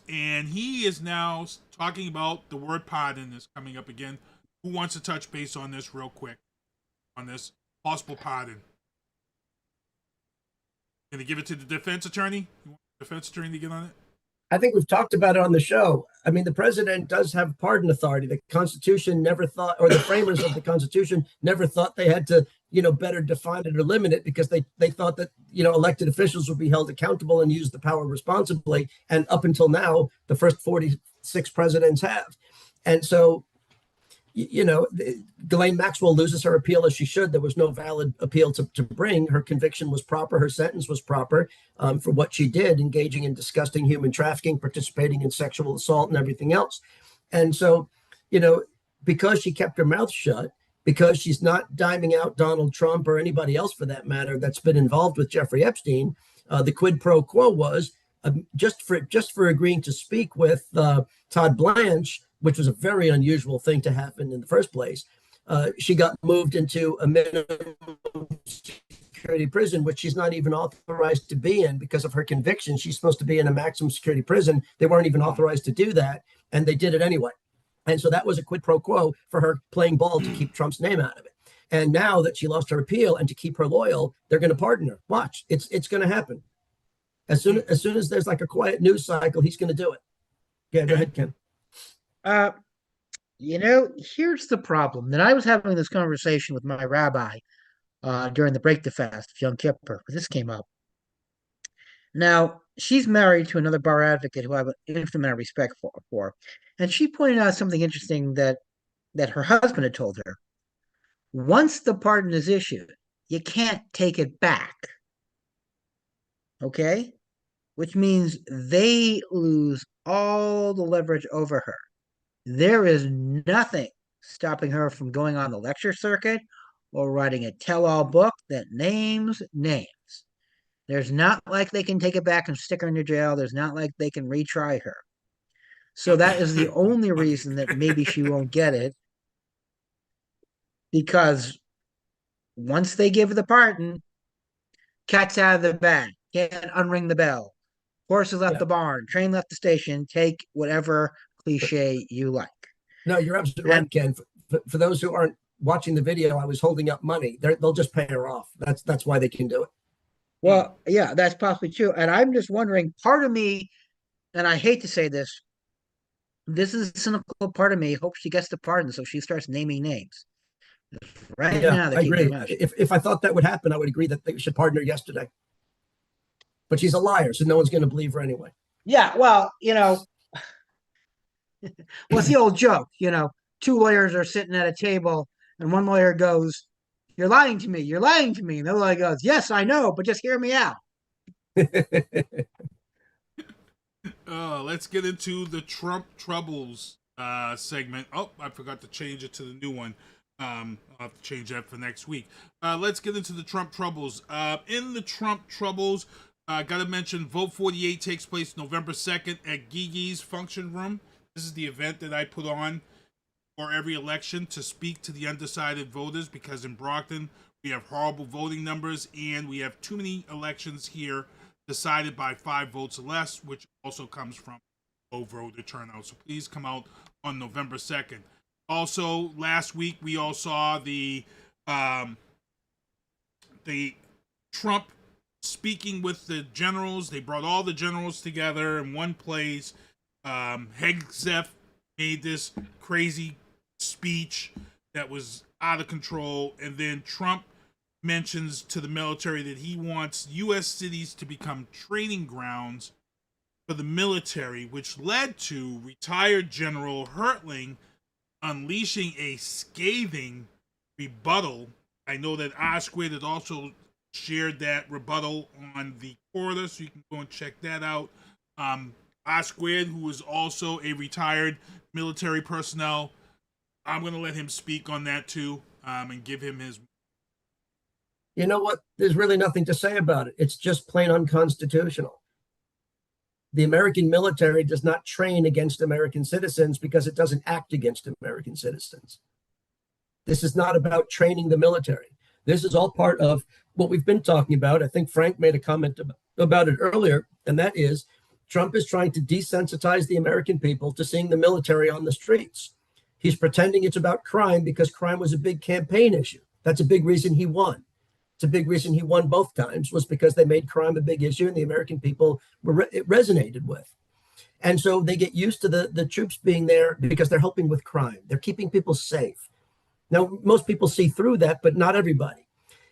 And he is now talking about the word pardon is coming up again. Who wants to touch base on this real quick? On this possible pardon? Going to give it to the defense attorney? You want the defense attorney to get on it? I think we've talked about it on the show. I mean, the president does have pardon authority. The Constitution never thought, or the framers of the Constitution never thought they had to, better define it or limit it, because they thought that, elected officials would be held accountable and use the power responsibly. And up until now, the first 46 presidents have. And so, Ghislaine Maxwell loses her appeal as she should. There was no valid appeal to bring. Her conviction was proper. Her sentence was proper for what she did, engaging in disgusting human trafficking, participating in sexual assault and everything else. And so, because she kept her mouth shut because she's not diming out Donald Trump or anybody else for that matter that's been involved with Jeffrey Epstein. The quid pro quo was just for agreeing to speak with Todd Blanche, which was a very unusual thing to happen in the first place. She got moved into a minimum security prison, which she's not even authorized to be in because of her conviction. She's supposed to be in a maximum security prison. They weren't even authorized to do that, and they did it anyway. And so that was a quid pro quo for her playing ball to keep Trump's name out of it. And now that she lost her appeal and to keep her loyal, they're going to pardon her. Watch, it's going to happen. As soon as there's like a quiet news cycle, he's going to do it. Yeah, go ahead, Ken. Here's the problem. That I was having this conversation with my rabbi during the Break the Fast, Yom Kippur. This came up. Now, she's married to another bar advocate who I have an infinite amount of respect for. And she pointed out something interesting that her husband had told her. Once the pardon is issued, you can't take it back. Okay? Which means they lose all the leverage over her. There is nothing stopping her from going on the lecture circuit or writing a tell-all book that names names. There's not like they can take it back and stick her into jail. There's not like they can retry her. So that is the only reason that maybe she won't get it. Because once they give her the pardon, cat's out of the bag. Can't unring the bell. Horse has left the barn. Train left the station. Take whatever cliche you like. No, you're absolutely right, Ken. For those who aren't watching the video, I was holding up money. They'll just pay her off. That's why they can do it. Well, yeah, that's possibly true. And I'm just wondering, part of me, and I hate to say this, this is a cynical part of me, hopes she gets the pardon so she starts naming names. Right now, I agree. If I thought that would happen, I would agree that they should pardon her yesterday. But she's a liar, so no one's going to believe her anyway. Yeah, well, well, it's the old joke, two lawyers are sitting at a table and one lawyer goes, "You're lying to me, you're lying to me." And the other lawyer goes, "Yes, I know, but just hear me out." Let's get into the Trump Troubles segment. Oh, I forgot to change it to the new one. I'll have to change that for next week. Let's get into the Trump Troubles. In the Trump Troubles, gotta mention Vote 48 takes place November 2nd at Gigi's Function Room. This is the event that I put on for every election to speak to the undecided voters, because in Brockton we have horrible voting numbers and we have too many elections here decided by 5 votes or less, which also comes from low voter turnout. So please come out on November 2nd. Also, last week we all saw the Trump speaking with the generals. They brought all the generals together in one place. Hegseth made this crazy speech that was out of control, and then Trump mentions to the military that he wants U.S. cities to become training grounds for the military, which led to retired General Hertling unleashing a scathing rebuttal. I know that R Squared had also shared that rebuttal on the Corridor, so you can go and check that out. R Squared, who is also a retired military personnel, I'm going to let him speak on that too, and give him his. You know what? There's really nothing to say about it. It's just plain unconstitutional. The American military does not train against American citizens because it doesn't act against American citizens. This is not about training the military. This is all part of what we've been talking about. I think Frank made a comment about it earlier, and that is Trump is trying to desensitize the American people to seeing the military on the streets. He's pretending it's about crime because crime was a big campaign issue. That's a big reason he won. It's a big reason he won both times, was because they made crime a big issue and the American people it resonated with. And so they get used to the troops being there because they're helping with crime. They're keeping people safe. Now, most people see through that, but not everybody.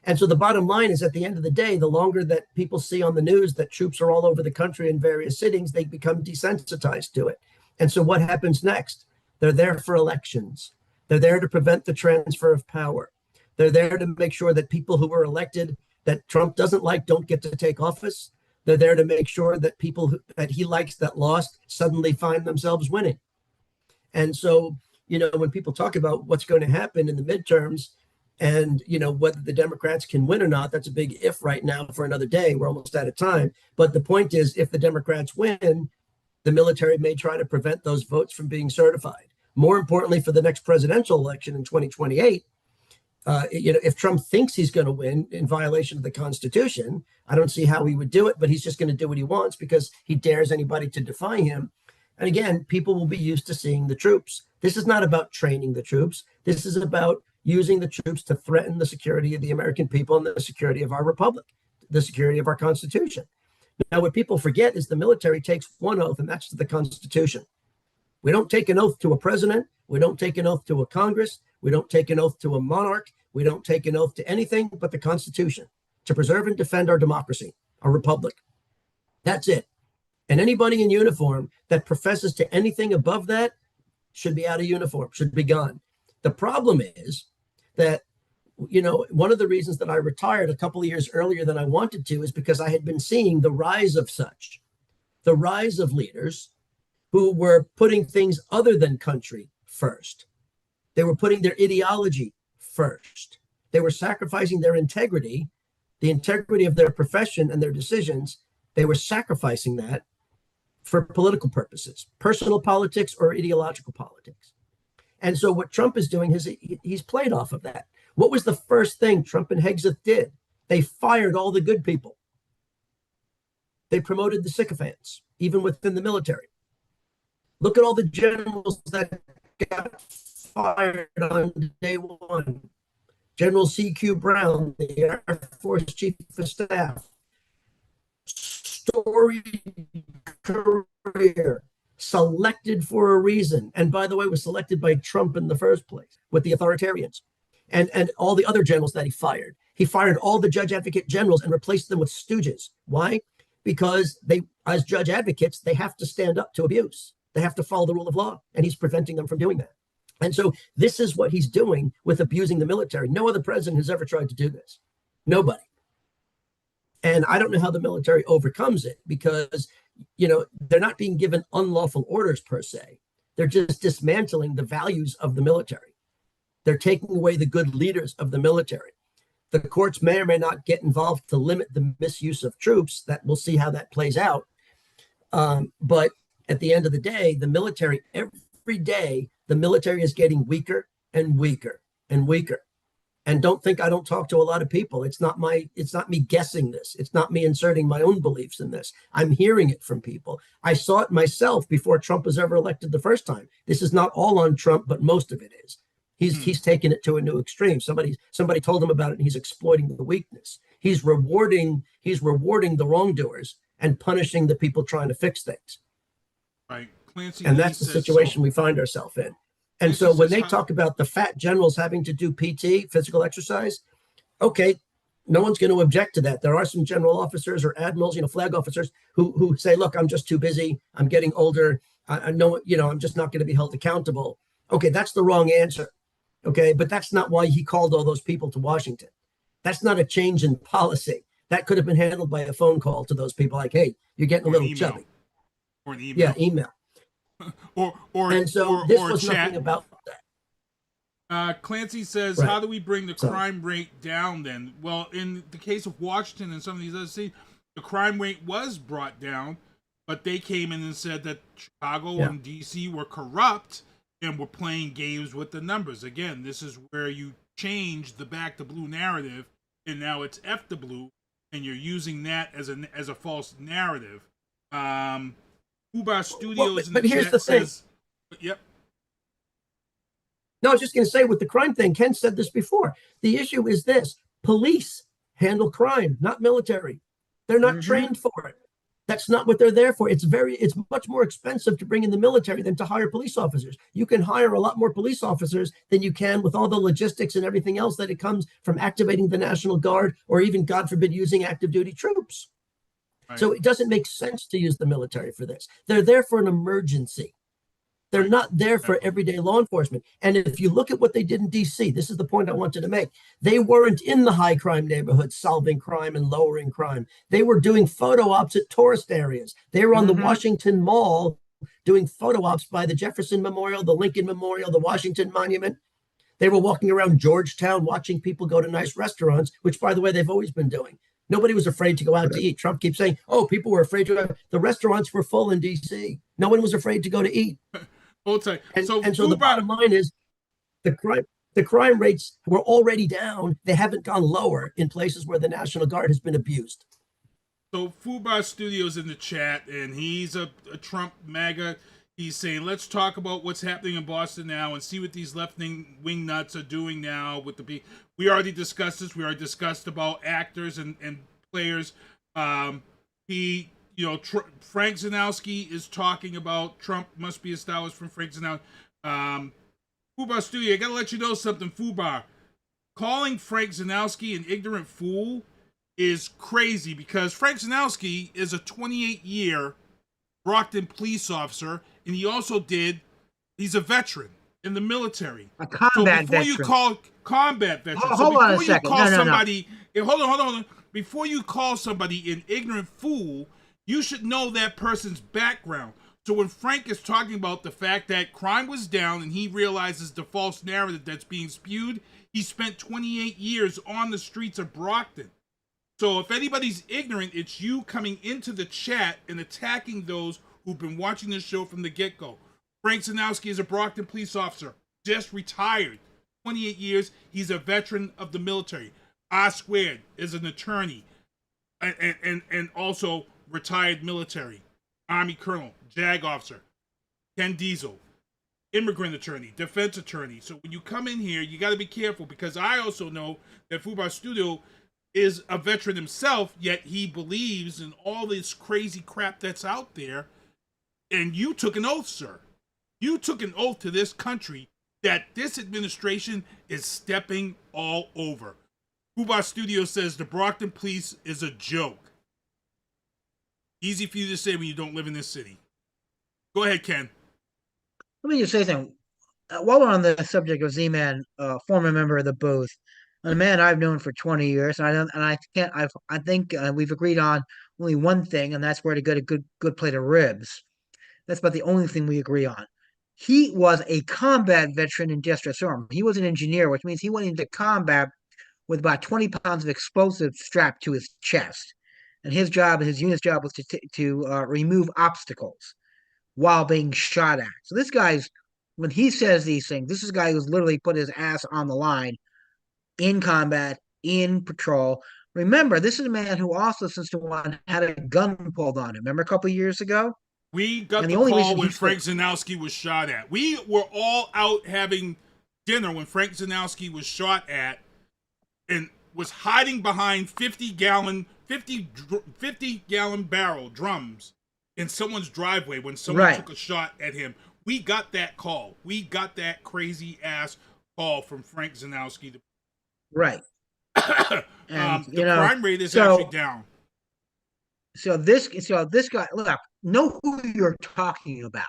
And so the bottom line is, at the end of the day, the longer that people see on the news that troops are all over the country in various cities, they become desensitized to it. And so what happens next? They're there for elections. They're there to prevent the transfer of power. They're there to make sure that people who were elected that Trump doesn't like don't get to take office. They're there to make sure that people that he likes that lost suddenly find themselves winning. And so when people talk about what's going to happen in the midterms and, whether the Democrats can win or not, that's a big if right now for another day. We're almost out of time. But the point is, if the Democrats win, the military may try to prevent those votes from being certified. More importantly, for the next presidential election in 2028, if Trump thinks he's going to win in violation of the Constitution, I don't see how he would do it, but he's just going to do what he wants because he dares anybody to defy him. And again, people will be used to seeing the troops. This is not about training the troops. This is about using the troops to threaten the security of the American people and the security of our republic, the security of our Constitution. Now, what people forget is the military takes one oath, and that's to the Constitution. We don't take an oath to a president. We don't take an oath to a Congress. We don't take an oath to a monarch. We don't take an oath to anything but the Constitution to preserve and defend our democracy, our republic. That's it. And anybody in uniform that professes to anything above that should be out of uniform, should be gone. The problem is that, one of the reasons that I retired a couple of years earlier than I wanted to is because I had been seeing the rise of the rise of leaders who were putting things other than country first. They were putting their ideology first. They were sacrificing their integrity, the integrity of their profession and their decisions. They were sacrificing that for political purposes, personal politics or ideological politics. And so what Trump is doing is he's played off of that. What was the first thing Trump and Hegseth did? They fired all the good people. They promoted the sycophants, even within the military. Look at all the generals that got fired on day one. General C.Q. Brown, the Air Force Chief of Staff, storied career, selected for a reason. And by the way, was selected by Trump in the first place with the authoritarians and all the other generals that he fired. He fired all the judge advocate generals and replaced them with stooges. Why? Because they, as judge advocates, they have to stand up to abuse. They have to follow the rule of law, and he's preventing them from doing that. And so this is what he's doing with abusing the military. No other president has ever tried to do this. Nobody. And I don't know how the military overcomes it because, they're not being given unlawful orders per se. They're just dismantling the values of the military. They're taking away the good leaders of the military. The courts may or may not get involved to limit the misuse of troops. That we'll see how that plays out. But at the end of the day, the military, every day, the military is getting weaker and weaker and weaker. And don't think I don't talk to a lot of people. It's not me guessing this. It's not me inserting my own beliefs in this. I'm hearing it from people. I saw it myself before Trump was ever elected the first time. This is not all on Trump, but most of it is. He's taken it to a new extreme. Somebody told him about it, and he's exploiting the weakness. He's rewarding the wrongdoers and punishing the people trying to fix things. Right. Clancy and that's the situation we find ourselves in. And so when they talk about the fat generals having to do PT, physical exercise, okay, no one's going to object to that. There are some general officers or admirals, flag officers who say, look, I'm just too busy. I'm getting older. I know, I'm just not going to be held accountable. Okay, that's the wrong answer. Okay, but that's not why he called all those people to Washington. That's not a change in policy. That could have been handled by a phone call to those people like, hey, you're getting a little chubby. Or an email. Yeah, email. And so this was chat. nothing about that. Clancy says, Right. how do we bring the crime rate down then? Well, in the case of Washington and some of these other cities, the crime rate was brought down, but they came in and said that Chicago and D.C. were corrupt and were playing games with the numbers. Again, this is where you change the back to blue narrative, and now it's F the blue, and you're using that as a false narrative. Uba Studios but here's the thing. Yep. No, I was just going to say with the crime thing, Ken said this before. The issue is this. Police handle crime, not military. They're not trained for it. That's not what they're there for. It's much more expensive to bring in the military than to hire police officers. You can hire a lot more police officers than you can with all the logistics and everything else that it comes from activating the National Guard or even, God forbid, using active duty troops. Right. So it doesn't make sense to use the military for this. They're there for an emergency. They're not there for everyday law enforcement. And if you look at what they did in D.C., this is the point I wanted to make. They weren't in the high crime neighborhoods solving crime and lowering crime. They were doing photo ops at tourist areas. They were on the Washington Mall doing photo ops by the Jefferson Memorial, the Lincoln Memorial, the Washington Monument. They were walking around Georgetown watching people go to nice restaurants, which, by the way, they've always been doing. Nobody was afraid to go out to eat. Trump keeps saying, oh, people were afraid to go. The restaurants were full in D.C. No one was afraid to go to eat. And so the bottom line is the crime rates were already down. They haven't gone lower in places where the National Guard has been abused. So Fubar Studios in the chat, and he's a Trump MAGA. He's saying, let's talk about what's happening in Boston now and see what these left-wing nuts are doing now with the... We already discussed this. We already discussed about actors and players. Frank Zanowski is talking about Trump must be a stylist from Frank Zanowski. Fubar Studio, I got to let you know something, Fubar. Calling Frank Zanowski an ignorant fool is crazy because Frank Zanowski is a 28-year Brockton police officer, and he's a veteran in the military. A combat veteran. You call combat veteran. Hold on a second. Hold on. Before you call somebody an ignorant fool, you should know that person's background. So when Frank is talking about the fact that crime was down and he realizes the false narrative that's being spewed, he spent 28 years on the streets of Brockton. So if anybody's ignorant, it's you coming into the chat and attacking those who've been watching this show from the get-go. Frank Zanowski is a Brockton police officer, just retired, 28 years. He's a veteran of the military. R² is an attorney and also retired military, Army colonel, JAG officer. Ken Diesel, immigrant attorney, defense attorney. So when you come in here, you got to be careful because I also know that Fubar Studio is a veteran himself, yet he believes in all this crazy crap that's out there. And you took an oath, sir. You took an oath to this country that this administration is stepping all over. Fubar Studio says the Brockton police is a joke. Easy for you to say when you don't live in this city. Go ahead, Ken. Let me just say something. While we're on the subject of Z-Man, former member of the booth, a man I've known for 20 years, I think we've agreed on only one thing, and that's where to get a good plate of ribs. That's about the only thing we agree on. He was a combat veteran in Desert Storm. He was an engineer, which means he went into combat with about 20 pounds of explosive strapped to his chest. And his unit's job was to remove obstacles while being shot at. So this guy's, when he says these things, this is a guy who's literally put his ass on the line in combat, in patrol. Remember, this is a man who also, since the one, had a gun pulled on him. Remember a couple of years ago? We got the call when Frank Zanowski was shot at. We were all out having dinner when Frank Zanowski was shot at and was hiding behind 50-gallon barrel drums in someone's driveway when someone took a shot at him. We got that call. We got that crazy ass call from Frank Zanowski. Right. And the crime rate is actually down. So this guy, look, know who you're talking about,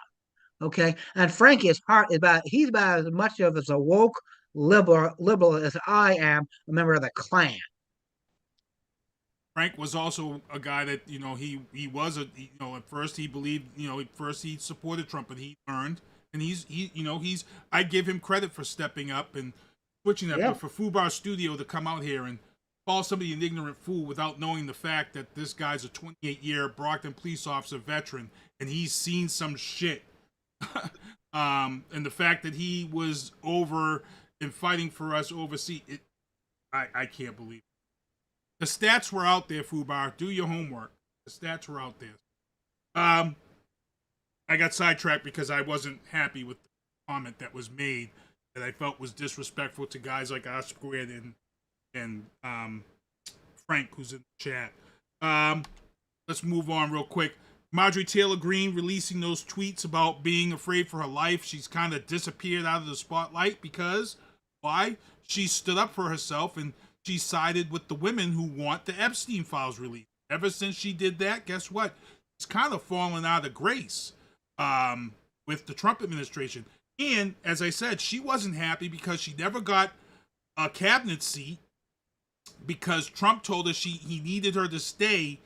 okay? And Frank he's about as much of as a woke liberal as I am a member of the Klan. Frank was also a guy that he was at first he believed first he supported Trump, but he learned, and he's I give him credit for stepping up and switching that. But for Fubar Studio to come out here and call somebody an ignorant fool without knowing the fact that this guy's a 28-year Brockton police officer veteran and he's seen some shit, and the fact that he was over and fighting for us overseas, I can't believe it. The stats were out there, Fubar. Do your homework. The stats were out there. I got sidetracked because I wasn't happy with the comment that was made that I felt was disrespectful to guys like R² and Frank, who's in the chat. Let's move on real quick. Marjorie Taylor Greene releasing those tweets about being afraid for her life. She's kind of disappeared out of the spotlight because, why? She stood up for herself and she sided with the women who want the Epstein files released. Ever since she did that, guess what? It's kind of fallen out of grace with the Trump administration. And as I said, she wasn't happy because she never got a cabinet seat because Trump told her he needed her to stay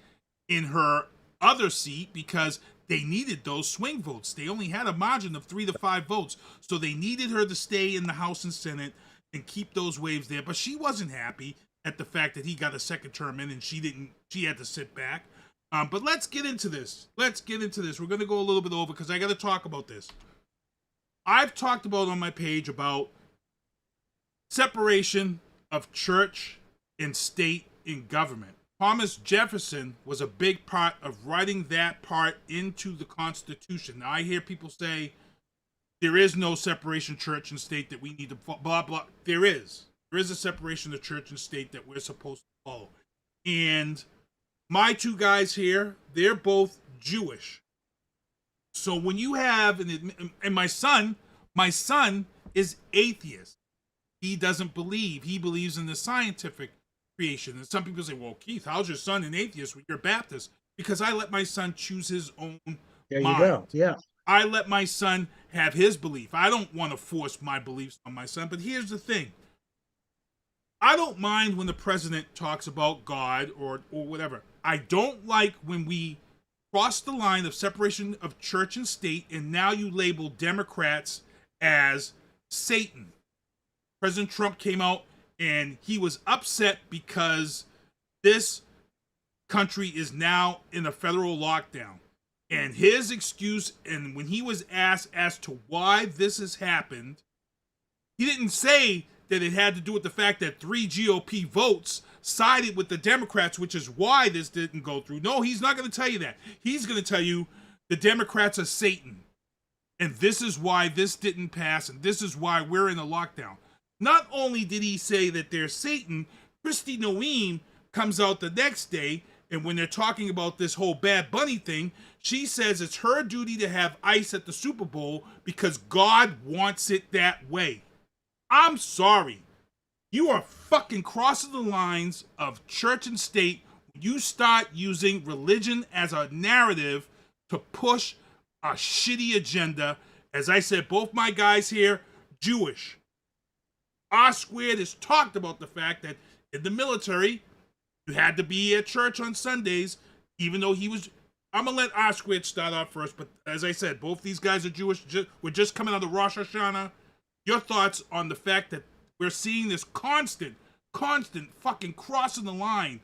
in her other seat because they needed those swing votes. They only had a margin of 3 to 5 votes. So they needed her to stay in the House and Senate and keep those waves there. But she wasn't happy at the fact that he got a second term in and she didn't. She had to sit back. But let's get into this. We're going to go a little bit over because I got to talk about this. I've talked about on my page about separation of church and state in government. Thomas Jefferson was a big part of writing that part into the Constitution. Now, I hear people say there is no separation of church and state that we need to blah, blah. There is. There is a separation of church and state that we're supposed to follow. And my two guys here, they're both Jewish. So when you have, and my son is atheist. He doesn't believe. He believes in the scientific creation. And some people say, well, Keith, how's your son an atheist when you're Baptist? Because I let my son choose his own There mind. you go. Yeah. I let my son have his belief. I don't want to force my beliefs on my son. But here's the thing. I don't mind when the president talks about God or whatever. I don't like when we cross the line of separation of church and state, and now you label Democrats as Satan. President Trump came out and he was upset because this country is now in a federal lockdown. And his excuse, and when he was asked as to why this has happened, he didn't say that it had to do with the fact that 3 GOP votes sided with the Democrats, which is why this didn't go through. No, he's not going to tell you that. He's going to tell you the Democrats are Satan. And this is why this didn't pass, and this is why we're in a lockdown. Not only did he say that they're Satan, Kristi Noem comes out the next day, and when they're talking about this whole Bad Bunny thing, she says it's her duty to have ice at the Super Bowl because God wants it that way. I'm sorry. You are fucking crossing the lines of church and state when you start using religion as a narrative to push a shitty agenda. As I said, both my guys here, Jewish. R Squared has talked about the fact that in the military, you had to be at church on Sundays, even though he was... I'm going to let R Squared start off first, but as I said, both these guys are Jewish. We're just coming out of Rosh Hashanah. Your thoughts on the fact that we're seeing this constant fucking crossing the line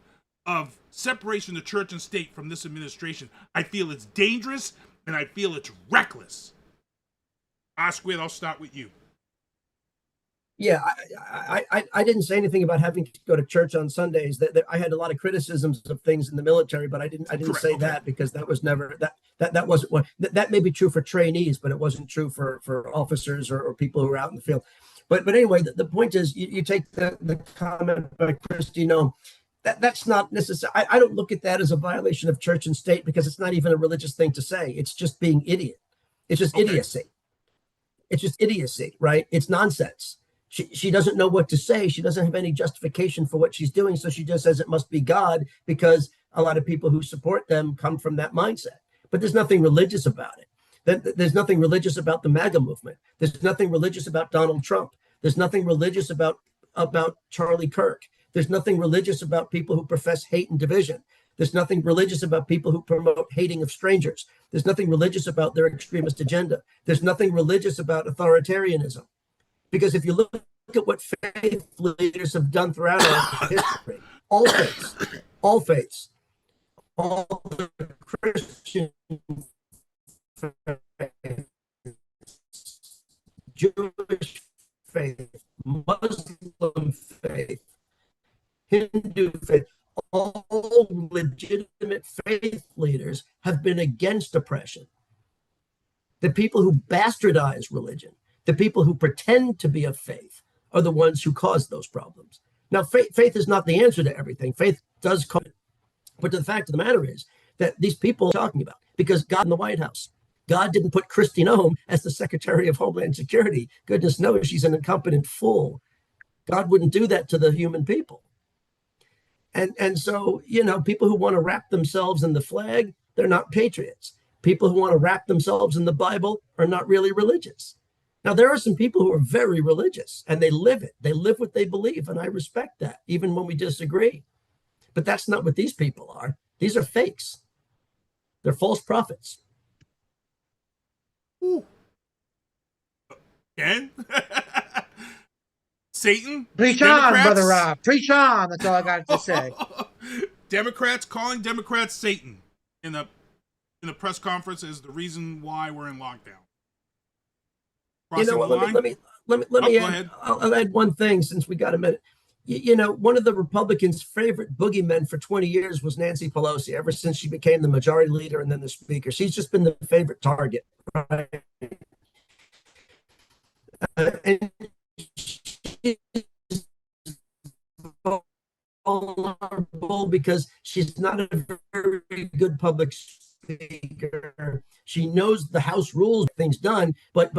of separation of church and state from this administration. I feel it's dangerous, and I feel it's reckless. R Squared, I'll start with you. Yeah, I didn't say anything about having to go to church on Sundays. That I had a lot of criticisms of things in the military, but I didn't say that because that was never that wasn't what that may be true for trainees, but it wasn't true for officers or people who are out in the field. But anyway, the point is, you take the comment by Kristi Noem. That's not necessary. I don't look at that as a violation of church and state because it's not even a religious thing to say. It's just being idiot. It's just idiocy. It's just idiocy, right? It's nonsense. She doesn't know what to say. She doesn't have any justification for what she's doing. So she just says it must be God because a lot of people who support them come from that mindset. But there's nothing religious about it. There's nothing religious about the MAGA movement. There's nothing religious about Donald Trump. There's nothing religious about Charlie Kirk. There's nothing religious about people who profess hate and division. There's nothing religious about people who promote hating of strangers. There's nothing religious about their extremist agenda. There's nothing religious about authoritarianism. Because if you look at what faith leaders have done throughout our history, all faiths, all the Christian faith, Jewish faith, Muslim faith, Hindu faith, all legitimate faith leaders have been against oppression. The people who bastardize religion, the people who pretend to be of faith are the ones who cause those problems. Now, faith is not the answer to everything. Faith does cause it. But the fact of the matter is that these people are talking about, because God in the White House, God didn't put Kristi Noem as the Secretary of Homeland Security. Goodness knows she's an incompetent fool. God wouldn't do that to the human people. And so, people who want to wrap themselves in the flag, they're not patriots. People who want to wrap themselves in the Bible are not really religious. Now, there are some people who are very religious and they live it. They live what they believe. And I respect that, even when we disagree. But that's not what these people are. These are fakes. They're false prophets. Ooh. Ken? Satan? Preach on, Brother Rob. Preach on. That's all I got to say. Democrats calling Democrats Satan in the press conference is the reason why we're in lockdown. You know what? Let me add. I'll add one thing since we got a minute. You know, one of the Republicans' favorite boogeymen for 20 years was Nancy Pelosi. Ever since she became the majority leader and then the speaker, she's just been the favorite target. Right? And she's vulnerable because she's not a very good public speaker. She knows the House rules, things done, but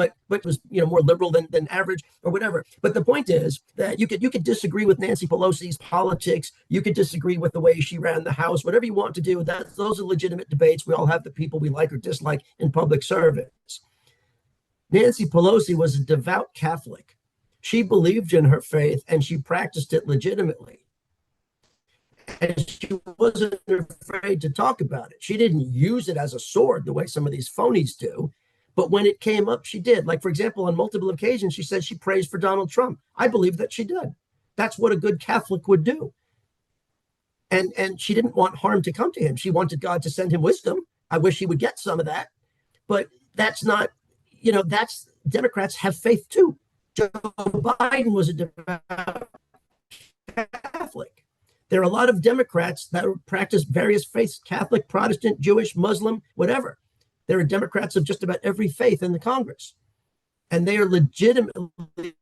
was, you know, more liberal than average or whatever. But the point is that you could disagree with Nancy Pelosi's politics. You could disagree with the way she ran the House. Whatever you want to do, those are legitimate debates. We all have the people we like or dislike in public service. Nancy Pelosi was a devout Catholic. She believed in her faith and she practiced it legitimately. And she wasn't afraid to talk about it. She didn't use it as a sword the way some of these phonies do. But when it came up, she did. Like, for example, on multiple occasions, she said she prays for Donald Trump. I believe that she did. That's what a good Catholic would do. And she didn't want harm to come to him. She wanted God to send him wisdom. I wish he would get some of that. But that's not, you know, that's Democrats have faith too. Joe Biden was a devout Catholic. There are a lot of Democrats that practice various faiths, Catholic, Protestant, Jewish, Muslim, whatever. There are Democrats of just about every faith in the Congress. And they are legitimately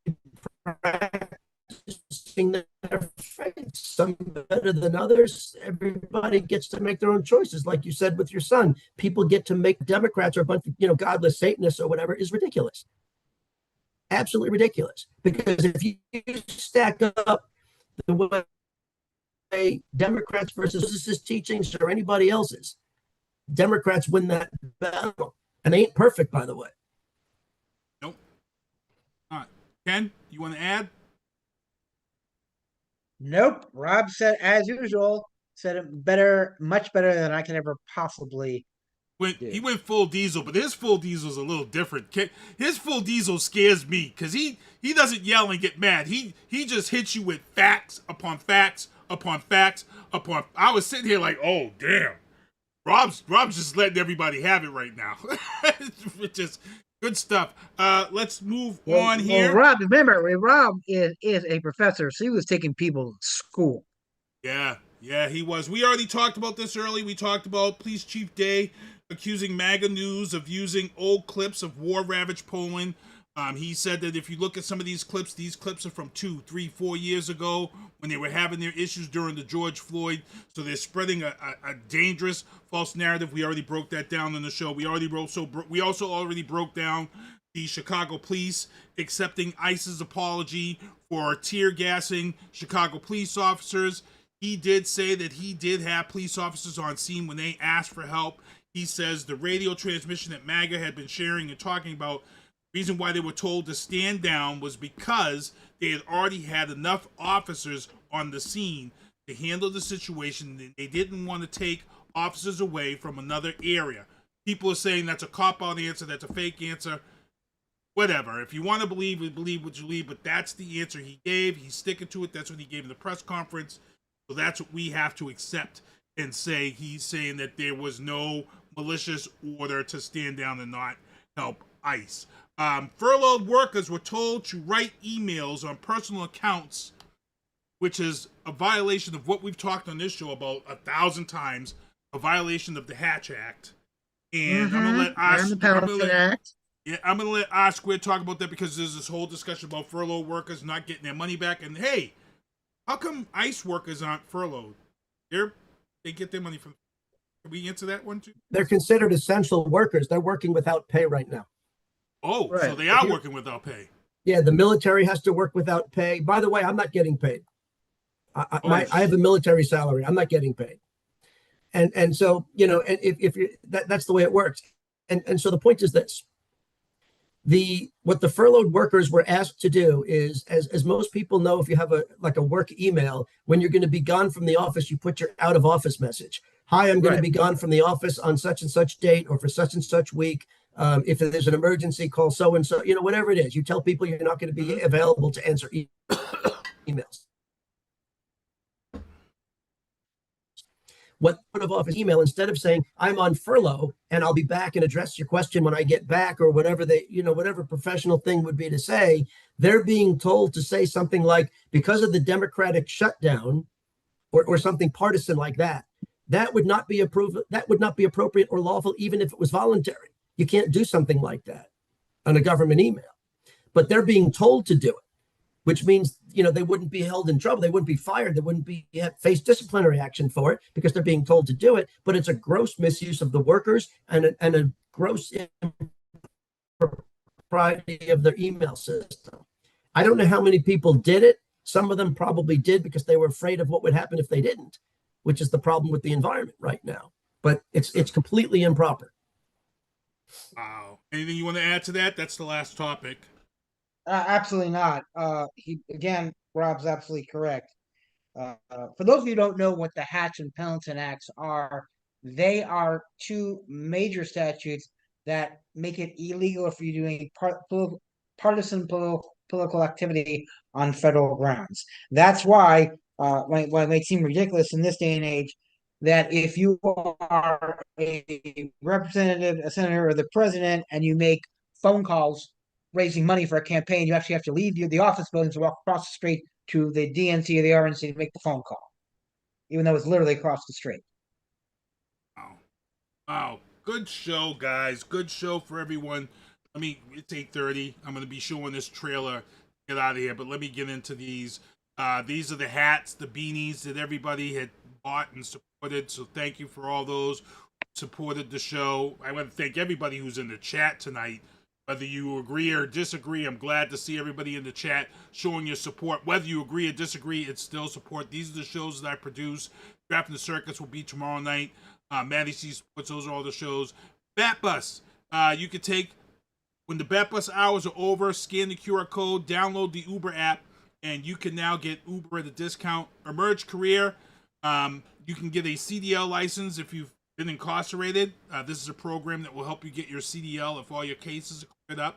practicing their faith, some better than others. Everybody gets to make their own choices. Like you said with your son, people get to make Democrats or a bunch of, you know, godless Satanists or whatever is ridiculous. Absolutely ridiculous. Because if you stack up the way Democrats versus his teachings or anybody else's, Democrats win that battle. And they ain't perfect, by the way. Nope. All right. Ken, you want to add? Nope. Rob said, as usual, said it better, much better than I could ever possibly. He went full diesel, but his full diesel is a little different. His full diesel scares me because he doesn't yell and get mad. He just hits you with facts upon facts upon facts upon. I was sitting here like, oh damn, Rob's just letting everybody have it right now. Which is good stuff. Let's move on here. Well, Rob, remember, Rob is a professor, so he was taking people to school. Yeah, he was. We already talked about this early. We talked about Police Chief Day accusing MAGA News of using old clips of war-ravaged Poland. He said that if you look at some of these clips are from 2, 3, 4 years ago when they were having their issues during the George Floyd. So they're spreading a dangerous false narrative. We already broke that down on the show. We also already broke down the Chicago police accepting ICE's apology for tear gassing Chicago police officers. He did say that he did have police officers on scene when they asked for help. He says the radio transmission that MAGA had been sharing and talking about, the reason why they were told to stand down was because they had already had enough officers on the scene to handle the situation. They didn't want to take officers away from another area. People are saying that's a cop-out answer, that's a fake answer. Whatever. If you want to believe what you believe, but that's the answer he gave. He's sticking to it. That's what he gave in the press conference. So that's what we have to accept and say. He's saying that there was no malicious order to stand down and not help ICE. Furloughed workers were told to write emails on personal accounts, which is a violation of what we've talked on this show about 1,000 times, a violation of the Hatch Act. And I'm going to let I'm going to let R Squared talk about that because there's this whole discussion about furloughed workers not getting their money back. And hey, how come ICE workers aren't furloughed? They get their money from. Can we answer that one too? They're considered essential workers. They're working without pay right now. Oh, right. So they are working without pay. Yeah, the military has to work without pay. By the way, I'm not getting paid. I have a military salary. I'm not getting paid. And so, you know, and if you're, that's the way it works. And so the point is this. What the furloughed workers were asked to do is, as most people know, if you have a work email, when you're going to be gone from the office, you put your out of office message. Hi, I'm going to be gone from the office on such and such date or for such and such week. If there's an emergency, call so-and-so, whatever it is. You tell people you're not going to be available to answer emails. What put off his email, instead of saying, I'm on furlough and I'll be back and address your question when I get back, or whatever whatever professional thing would be to say, they're being told to say something like, because of the Democratic shutdown, or something partisan like that. That would not be appropriate or lawful, even if it was voluntary. You can't do something like that on a government email. But they're being told to do it, which means, they wouldn't be held in trouble. They wouldn't be fired. They wouldn't face disciplinary action for it because they're being told to do it. But it's a gross misuse of the workers and a gross impropriety of their email system. I don't know how many people did it. Some of them probably did because they were afraid of what would happen if they didn't, which is the problem with the environment right now. But it's completely improper. Wow. Anything you want to add to that? That's the last topic. Absolutely not. Rob's absolutely correct. For those of you who don't know what the Hatch and Pendleton Acts are, they are two major statutes that make it illegal for you doing partisan political activity on federal grounds. That's why, when it may seem ridiculous in this day and age, that if you are a representative, a senator, or the president, and you make phone calls raising money for a campaign, you actually have to leave the office buildings and walk across the street to the DNC or the RNC to make the phone call, even though it's literally across the street. Wow. Good show, guys. Good show for everyone. It's 8:30. I'm going to be showing this trailer. Get out of here. But let me get into these. These are the hats, the beanies that everybody had bought and supported. So thank you for all those who supported the show. I want to thank everybody who's in the chat tonight. Whether you agree or disagree, I'm glad to see everybody in the chat showing your support. Whether you agree or disagree, it's still support. These are the shows that I produce. Drafting the Circus will be tomorrow night. Maddie C Sports, those are all the shows. Bat Bus. You can take, when the Bat Bus hours are over, scan the QR code, download the Uber app, and you can now get Uber at a discount. Emerge Career. You can get a CDL license if you've been incarcerated. This is a program that will help you get your CDL if all your cases are cleared up.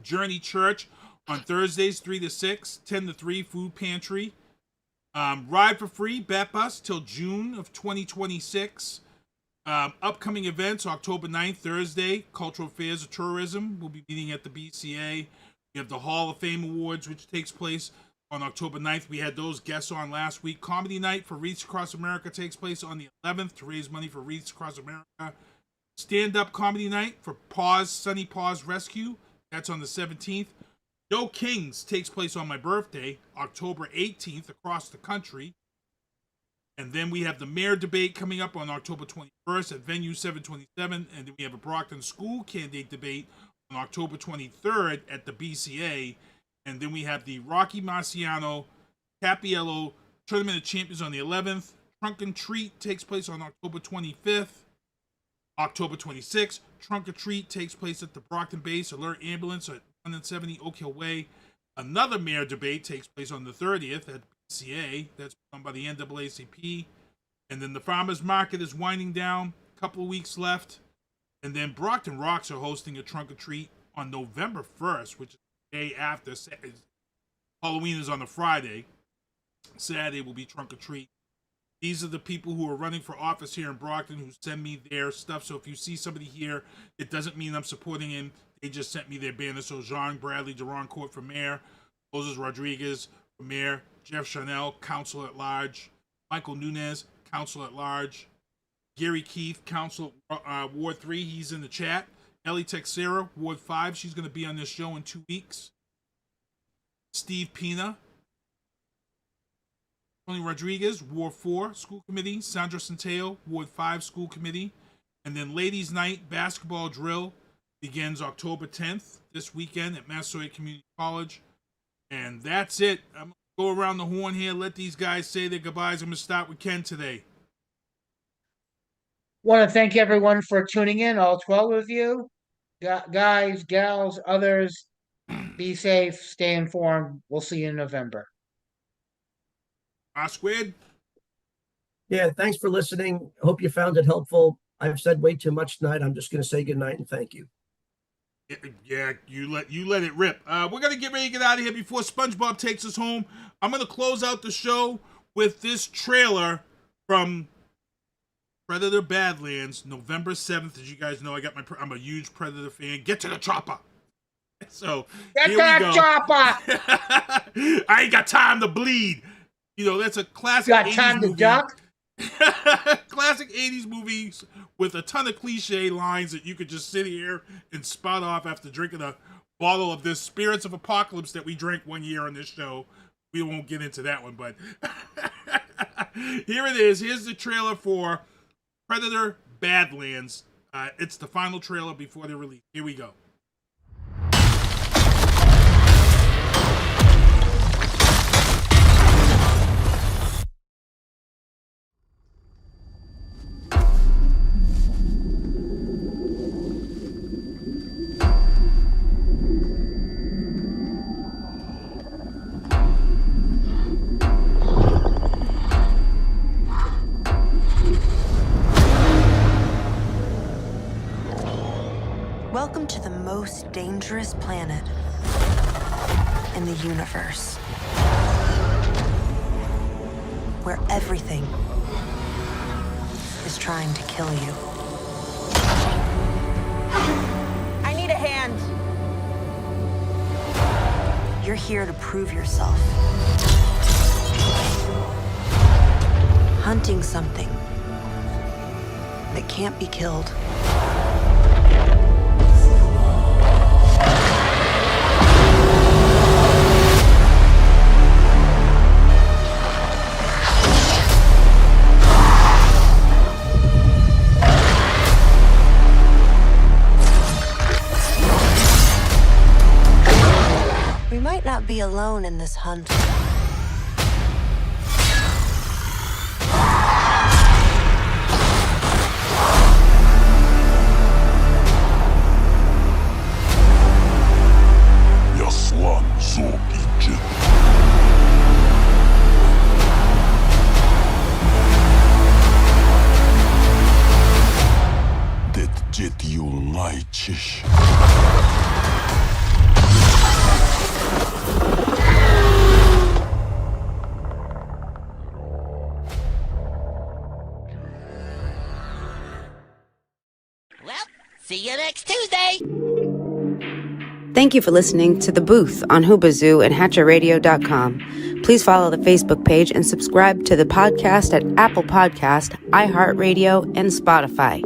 Journey Church on Thursdays, 3 to 6, 10 to 3, food pantry. Ride for free, Bat Bus, till June of 2026. Upcoming events, October 9th, Thursday, Cultural Affairs of Tourism. We'll be meeting at the BCA. We have the Hall of Fame Awards, which takes place on October 9th. We had those guests on last week. Comedy Night for Wreaths Across America takes place on the 11th to raise money for Wreaths Across America. Stand-Up Comedy Night for Sunny Paws Rescue. That's on the 17th. No Kings takes place on my birthday, October 18th, across the country. And then we have the mayor debate coming up on October 21st at Venue 727. And then we have a Brockton School candidate debate on October 23rd at the BCA. And then we have the Rocky Marciano Capiello Tournament of Champions on the 11th. Trunk and Treat takes place on October 25th. October 26th, Trunk or Treat takes place at the Brockton Base Alert Ambulance at 170 Oak Hill Way. Another mayor debate takes place on the 30th at BCA. That's done by the NAACP. And then the Farmers Market is winding down. A couple of weeks left. And then Brockton Rocks are hosting a Trunk or Treat on November 1st, which is the day after. Halloween is on a Friday. Saturday will be Trunk or Treat. These are the people who are running for office here in Brockton who send me their stuff. So if you see somebody here, it doesn't mean I'm supporting him. They just sent me their banner. So Jean Bradley, Duron Court for mayor. Moses Rodriguez for mayor. Jeff Chanel, council at large. Michael Nunez, council at large. Gary Keith, council Ward 3. He's in the chat. Ellie Texera, Ward 5. She's going to be on this show in 2 weeks. Steve Pina. Tony Rodriguez, Ward 4, School Committee. Sandra Centeo, Ward 5, School Committee. And then Ladies' Night Basketball Drill begins October 10th, this weekend at Massasoit Community College. And that's it. I'm going to go around the horn here, let these guys say their goodbyes. I'm going to start with Ken today. Want to thank everyone for tuning in, all 12 of you. Guys, gals, others, be safe, stay informed. We'll see you in November. Squid. Yeah, thanks for listening. Hope you found it helpful. I've said way too much tonight. I'm just going to say goodnight and thank you. Yeah, you let it rip. We're going to get ready to get out of here before SpongeBob takes us home. I'm going to close out the show with this trailer from Predator Badlands, November 7th. As you guys know, I'm a huge Predator fan. Get to the chopper. So Get here that we go. chopper! I ain't got time to bleed. You know, that's a classic Got 80s time to movie. duck? Classic 80s movies with a ton of cliche lines that you could just sit here and spout off after drinking a bottle of this Spirits of Apocalypse that we drank one year on this show. We won't get into that one, but here it is. Here's the trailer for Predator Badlands. It's the final trailer before the release. Here we go. Welcome to the most dangerous planet in the universe, where everything is trying to kill you. I need a hand. You're here to prove yourself. Hunting something that can't be killed. We might not be alone in this hunt. Yaslan zor için. Det jet yollayçış. See you next Tuesday. Thank you for listening to The Booth on Hoobazoo and HatcherRadio.com. Please follow the Facebook page and subscribe to the podcast at Apple Podcast, iHeartRadio, and Spotify.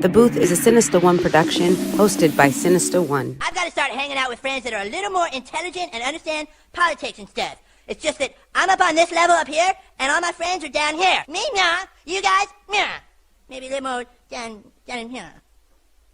The Booth is a Sinister One production hosted by Sinister One. I've got to start hanging out with friends that are a little more intelligent and understand politics and stuff. It's just that I'm up on this level up here, and all my friends are down here. Me, nah. You guys, nah. Maybe a little more down in here.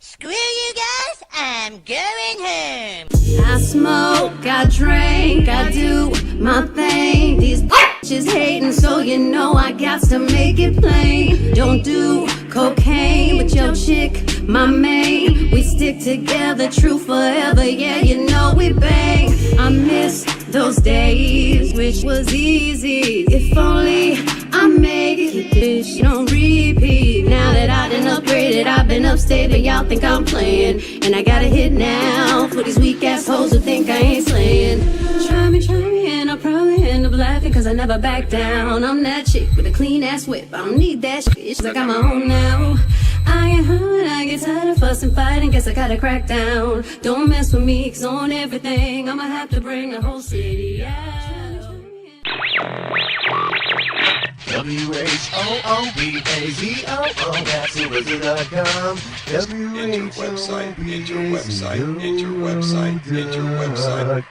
Screw you guys, I'm going home. I smoke, I drink, I do my thing. These bitches hating, so you know I got to make it plain. Don't do cocaine with your chick, my main. We stick together, true forever, yeah, you know we bang. I miss those days, which was easy. If only I make it, keep this shit on repeat. Now that I done upgraded, I've been upstate, but y'all think I'm playing. And I got a hit now for these weak ass hoes who think I ain't slaying. Try me, and I'll probably end up laughing, cause I never back down. I'm that chick with a clean ass whip, I don't need that shit, it's like I'm my own now. I get hurt, I get tired of fussing, fighting, guess I gotta crack down. Don't mess with me, cause on everything, I'ma have to bring the whole city out. WHOOBAZOO, that's Hoobazoo.com. Enter website, enter website, enter website, enter website.